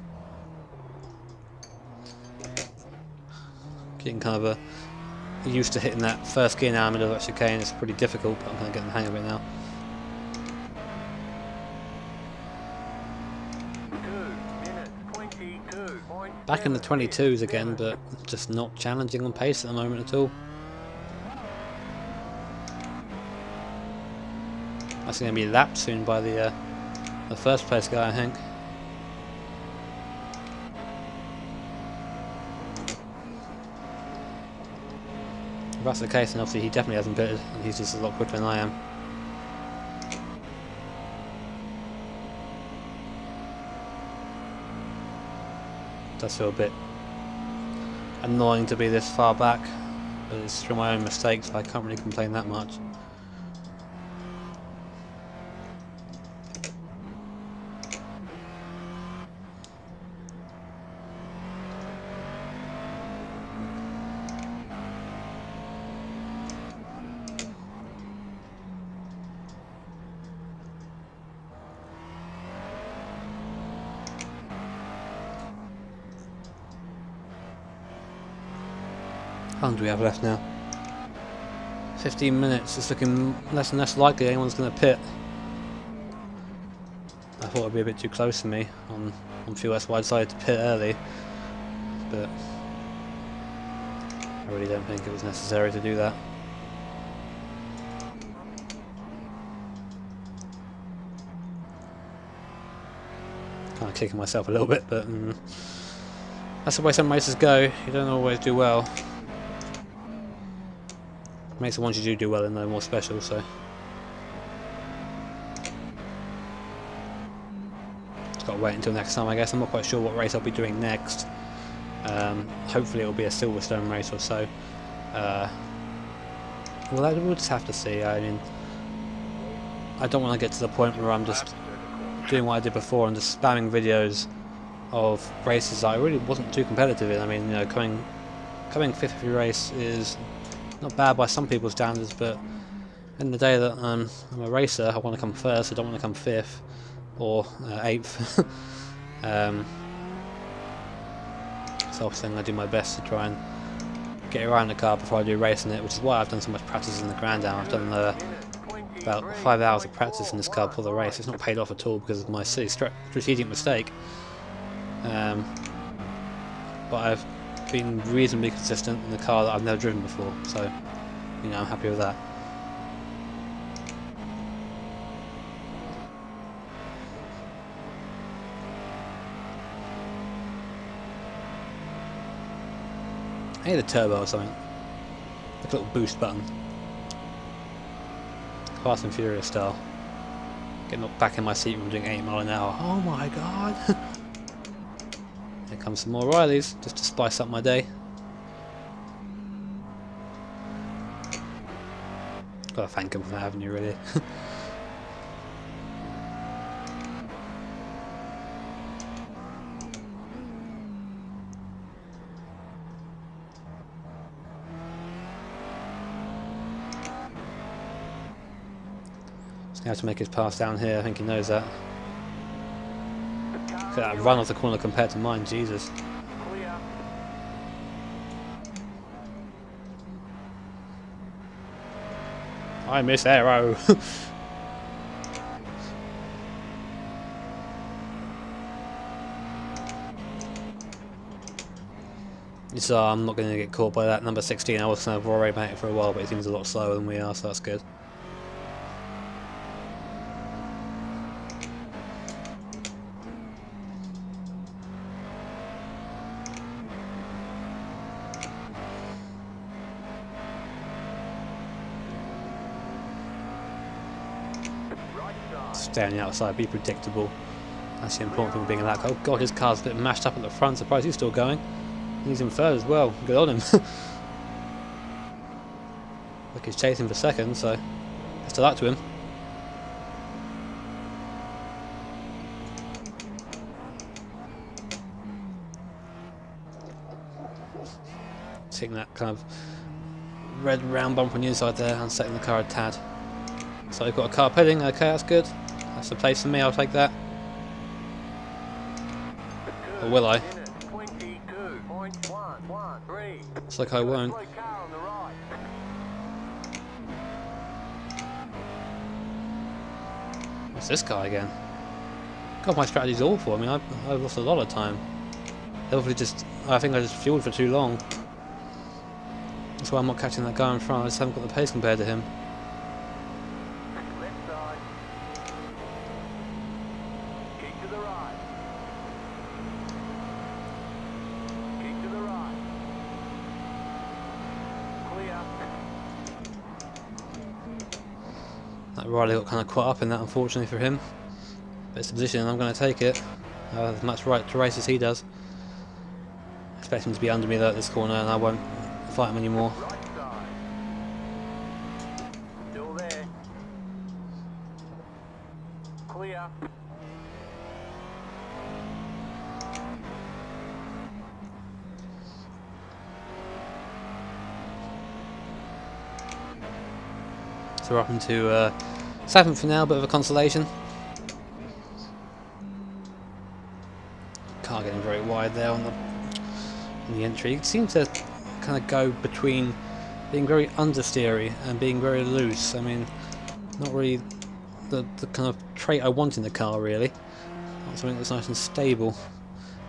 Getting kind of used to hitting that first gear now in the middle of that chicane. It's pretty difficult, but I'm kind of getting the hang of it now. 2 minutes 22. Back in the 22s again, but just not challenging on pace at the moment at all. That's going to be lapped soon by the first place guy, I think. If that's the case, then obviously he definitely hasn't pitted, and he's just a lot quicker than I am. Does feel a bit annoying to be this far back, but it's through my own mistakes, so I can't really complain that much. How long do we have left now? 15 minutes. It's looking less and less likely anyone's going to pit. I thought it'd be a bit too close to me on fuel, that's why I decided to pit early, but I really don't think it was necessary to do that. Kind of kicking myself a little bit, but that's the way some races go. You don't always do well. Makes the ones you do well and they're more special, so just got to wait until next time, I guess. I'm not quite sure what race I'll be doing next. Hopefully it'll be a Silverstone race or so. Well, we'll just have to see. I mean, I don't want to get to the point where I'm just doing what I did before and just spamming videos of races that I really wasn't too competitive in. I mean, you know, coming fifth every race is not bad by some people's standards, but in the day that I'm a racer, I want to come first. I don't want to come fifth or eighth. So obviously I do my best to try and get around the car before I do racing it, which is why I've done so much practice in the Grand Am. I've done about 5 hours of practice in this car before the race. It's not paid off at all because of my silly strategic mistake. But I've been reasonably consistent in the car that I've never driven before, so you know, I'm happy with that. I need a turbo or something, like a little boost button, Fast and Furious style. Getting knocked back in my seat from doing 8 miles an hour. Oh my god! Here comes some more Rileys, just to spice up my day. Gotta thank him for that, haven't you, really? He's gonna have to make his pass down here, I think he knows that. Look at that run off the corner compared to mine, Jesus. Clear. I miss Aero. So I'm not going to get caught by that number 16. I was kind of worried about it for a while, but he seems a lot slower than we are, so that's good. Stay on the outside, be predictable. That's the important thing, being in that. Oh god, his car's a bit mashed up at the front. Surprised he's still going. He's in third as well. Good on him. Look, he's chasing for second, so best of luck to him. Taking that kind of red round bump on the inside there, unsettling the car a tad. So we've got a car pitting, okay, that's good. That's the place for me, I'll take that. Or will I? Looks like I won't. What's this guy again? God, my strategy's awful. I mean, I've lost a lot of time. I think I just fueled for too long. That's why I'm not catching that guy in front. I just haven't got the pace compared to him. Left side. Keep to the right. Keep to the right. Clear. That Riley got kind of caught up in that, unfortunately for him. But it's a position and I'm going to take it. I have as much right to race as he does. I expect him to be under me though at this corner and I won't fight him anymore. Right side. Still there. Clear. So we're up into 7th for now, bit of a consolation. Car getting very wide there on the entry. It seems to kind of go between being very understeery and being very loose. I mean, not really the kind of trait I want in the car really. I want something that's nice and stable.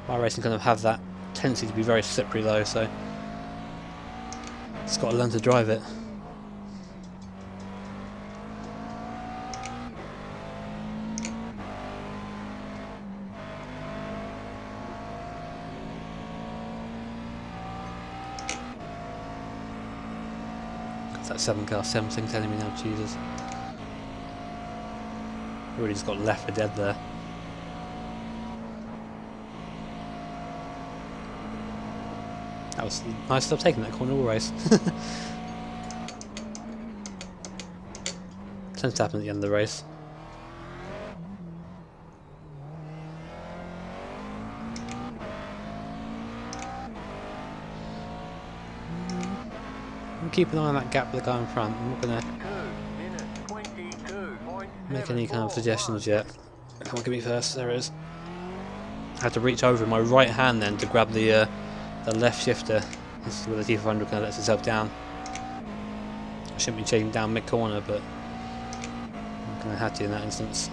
iRacing kind of have that tendency to be very slippery though, so just got to learn to drive it. That 7 car, 7 thing telling me now, Jesus. Really just got left for dead there. That was nice stuff taking that corner all race. Tends to happen at the end of the race. Keep an eye on that gap with the guy in front. I'm not going to make any kind of suggestions yet. Come on, give me first. There it is. I had to reach over with my right hand then to grab the left shifter. This is where the T500 kind of lets itself down. I shouldn't be chasing down mid-corner, but I kind of had to in that instance.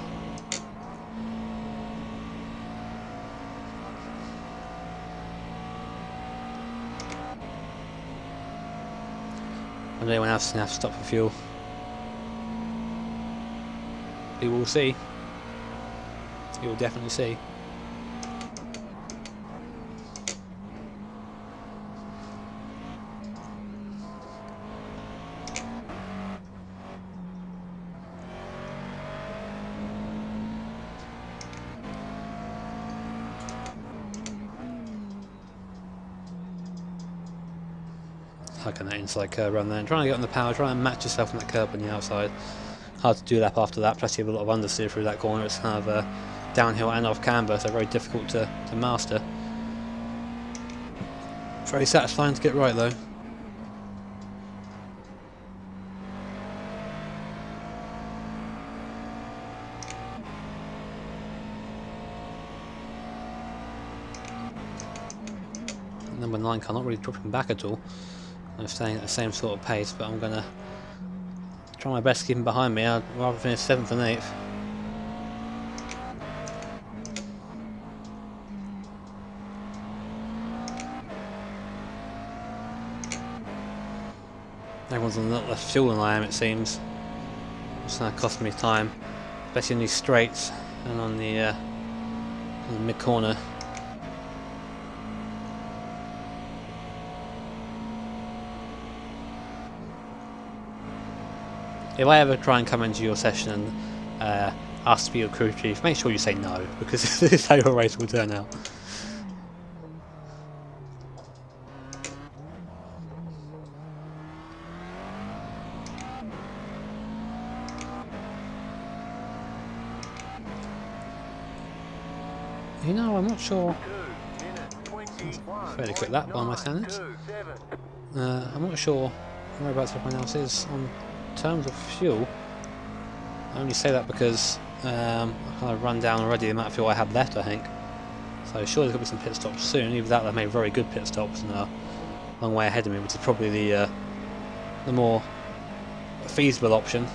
I know anyone else is going to have to stop for fuel. We will see. You will definitely see. Hugging that inside curb run there, and trying to get on the power, trying to match yourself on that curb on the outside. Hard to do that after that, plus you have a lot of understeer through that corner. It's kind of downhill and off camber, so very difficult to master. Very satisfying to get right though. Number 9 car not really dropping back at all. I'm staying at the same sort of pace, but I'm going to try my best to keep him behind me. I'd rather finish 7th and 8th. Everyone's on a lot less fuel than I am, it seems. It's going to cost me time, especially in these straights and on the mid-corner. If I ever try and come into your session and ask to be your crew chief, make sure you say no, because this is how your race will turn out. You know, I'm not sure. Fairly quick that by my standards. I'm not sure whereabouts everyone else is on terms of fuel. I only say that because I've kind of run down already the amount of fuel I have left, I think. So sure there's going to be some pit stops soon. Even that, they've made very good pit stops and are a long way ahead of me, which is probably the more feasible option.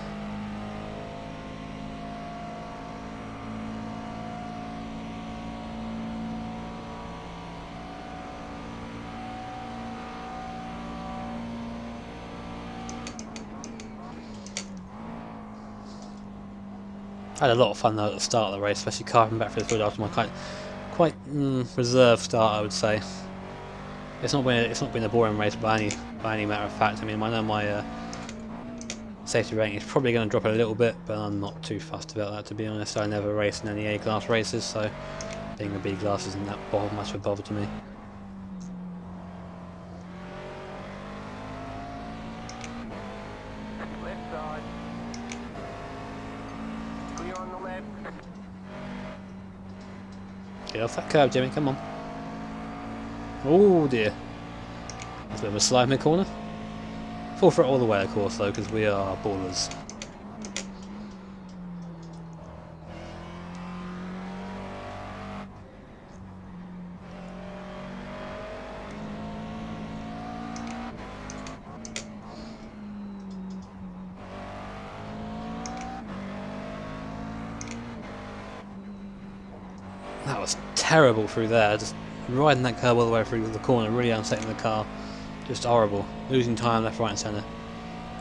I had a lot of fun though at the start of the race, especially carving back through the field after my quite reserved start, I would say. It's not been a boring race by any matter of fact. I mean, I know my safety rating is probably going to drop a little bit, but I'm not too fussed about that, to be honest. I never race in any A-class races, so being a B-class isn't that much of a bother to me. Left side. Clear on the left. Get off that curb, Jimmy, come on. Oh dear. There's a bit of a slide in the corner. Fall for it all the way, of course, though, because we are ballers. That was terrible through there, just riding that curb all the way through the corner, really unsettling the car. Just horrible. Losing time left, right and centre.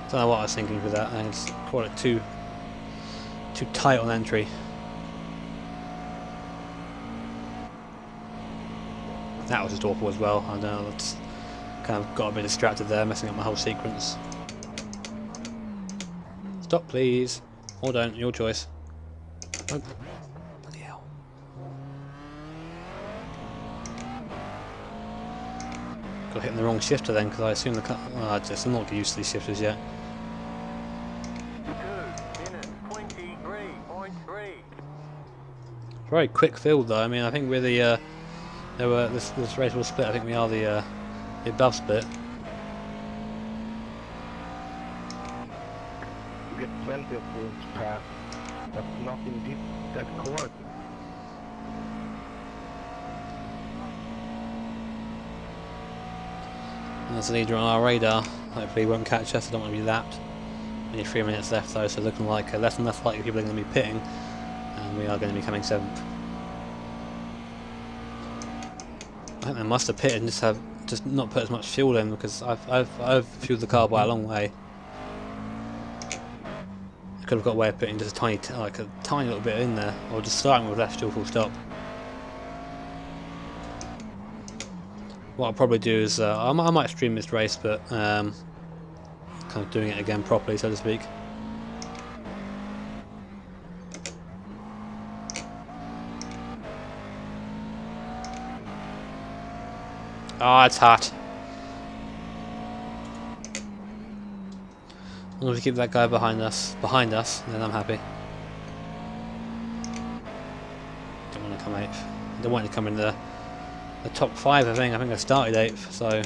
Don't know what I was thinking for that. I just caught it too tight on entry. That was just awful as well. I don't know, that's kind of got a bit distracted there, messing up my whole sequence. Stop please. Or don't, your choice. Oh. Bloody hell. Got hit in the wrong shifter then, because I assume the car. Oh, I'm not used to these shifters yet. 2 minutes 23.3. Very quick field though. I mean, I think we're the this race will split. I think we are the above split. You get plenty of room to pass, but not in that corner. And there's a leader on our radar. Hopefully he won't catch us. I don't want to be lapped. Only 3 minutes left though, so looking like less and less likely people are going to be pitting, and we are going to be coming 7th. I think they must have pitted and just not put as much fuel in, because I've fueled the car by a long way. I could have got away with putting just a tiny little bit in there, or just starting with less fuel full stop. What I'll probably do is I might stream this race, but kind of doing it again properly, so to speak. Ah, it's hot. As long as we keep that guy behind us, then I'm happy. Don't want to come 8th. Don't want to come in the top 5. I think I started 8th, so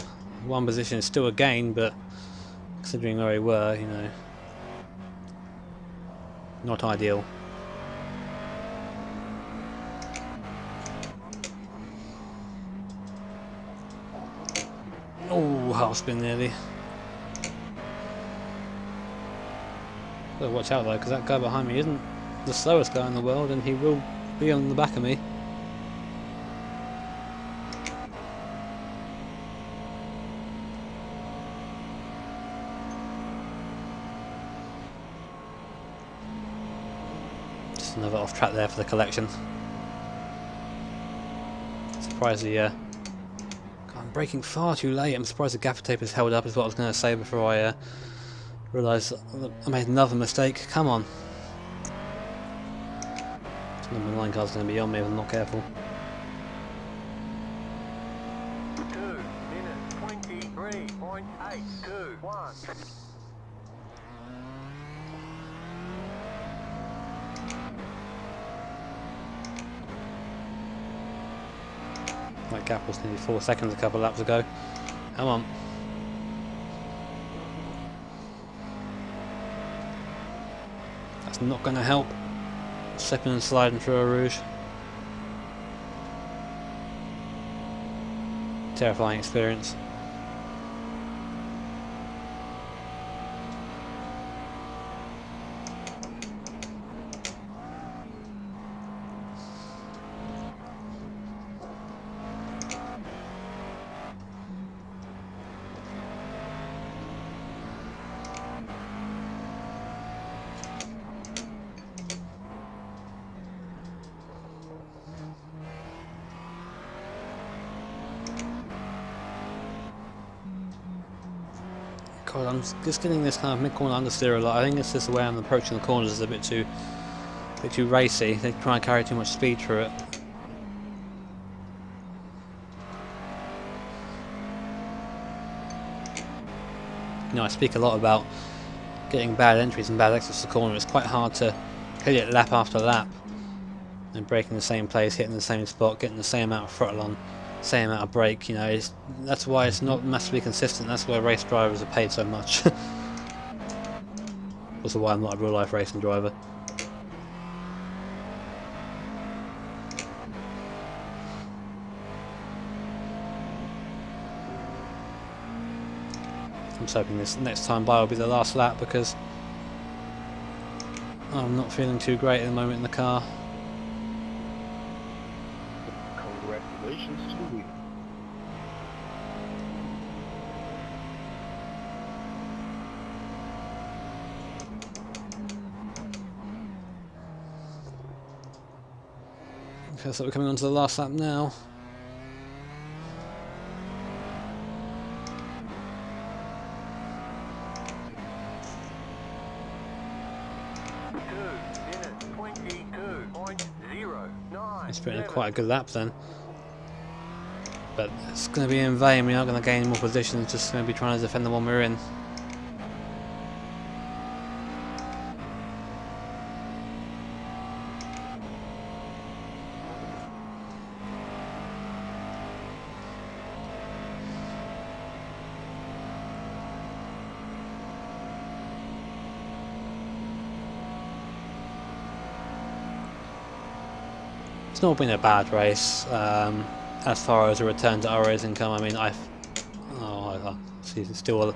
one position is still a gain, but considering where we were, you know, not ideal. Oh, half spin nearly. Gotta watch out though, because that guy behind me isn't the slowest guy in the world, and he will be on the back of me. Just another off track there for the collection. Surprised the I'm braking far too late. I'm surprised the gaffer tape is held up, is what I was going to say before I realised I made another mistake. Come on. This number 9 car's going to be on me if I'm not careful. 2 minutes 23.821. That gap was nearly 4 seconds a couple of laps ago. Come on. That's not going to help. Slipping and sliding through a rouge. Terrifying experience. God, I'm just getting this kind of mid-corner understeer a lot. I think it's just the way I'm approaching the corners is a bit too racy. They try and carry too much speed through it. You know, I speak a lot about getting bad entries and bad exits to the corner. It's quite hard to hit it lap after lap and breaking the same place, hitting the same spot, getting the same amount of throttle on, same amount of brake. You know, that's why it's not massively consistent. That's why race drivers are paid so much. Also why I'm not a real life racing driver. I'm just hoping this next time by will be the last lap because I'm not feeling too great at the moment in the car. Congratulations to you. Okay, so we're coming on to the last lap now. It's been quite a good lap then. But it's going to be in vain. We're not going to gain more positions, it's just going to be trying to defend the one we're in. It's not been a bad race as far as a return to iRacing come. I mean, I see it's still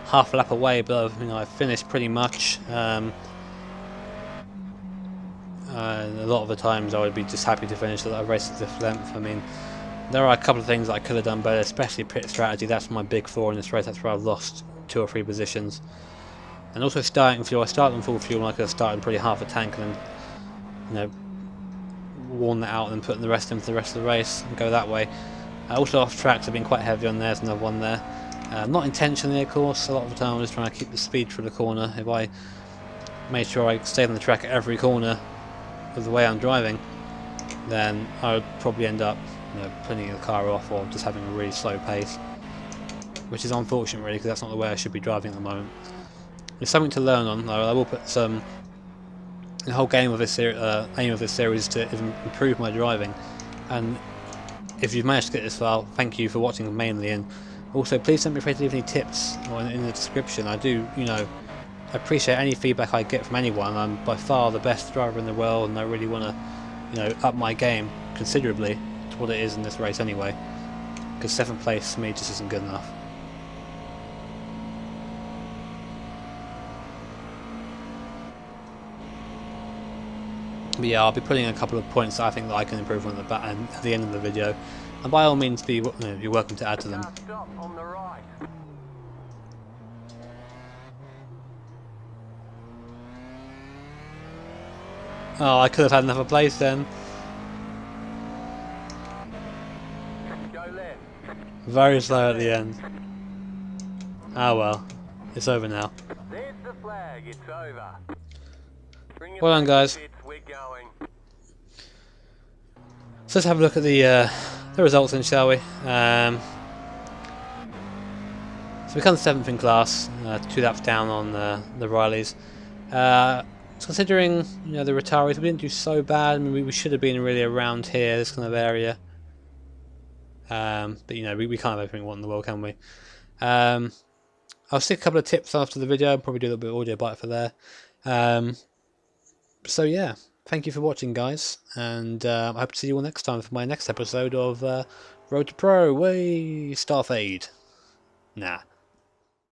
half a lap away, but you know, I've finished pretty much. A lot of the times I would be just happy to finish a race at this length. I mean, there are a couple of things that I could have done better, especially pit strategy. That's my big flaw in this race. That's where I've lost 2 or 3 positions. And also starting fuel. I started on full fuel and I could have started pretty half a tank and then, you know, worn that out and then putting the rest into the rest of the race and go that way. Also off tracks I've been quite heavy on. There's another one there. Not intentionally of course, a lot of the time I'm just trying to keep the speed through the corner. If I made sure I stayed on the track at every corner of the way I'm driving, then I would probably end up, you know, putting the car off or just having a really slow pace, which is unfortunate really because that's not the way I should be driving at the moment. It's something to learn on though. I will put some. The whole game of this aim of this series is to improve my driving, and if you've managed to get this far, thank you for watching mainly, and also please don't be afraid to leave any tips or in the description. I do, you know, appreciate any feedback I get from anyone. I'm by far the best driver in the world, and I really want to, you know, up my game considerably to what it is in this race anyway, because 7th place for me just isn't good enough. But yeah, I'll be putting a couple of points that I think that I can improve on at the end of the video, and by all means, you're welcome to add to them. Stop on the right. Oh, I could have had another place then. Go left. Very slow at the end. Ah well, it's over now. There's the flag. It's over. Bring it Well done, back, guys. kids, we're going. So let's have a look at the results then, shall we? So we come 7th in class, 2 laps down on the Rileys. Considering, you know, the retirees, we didn't do so bad. I mean, we should have been really around here, this kind of area. But you know, we can't have everything we want in the world, can we? I'll stick a couple of tips after the video. I'll probably do a little bit of audio bite for there. So yeah, thank you for watching, guys, and I hope to see you all next time for my next episode of Road to Pro. Way Starfade. Nah.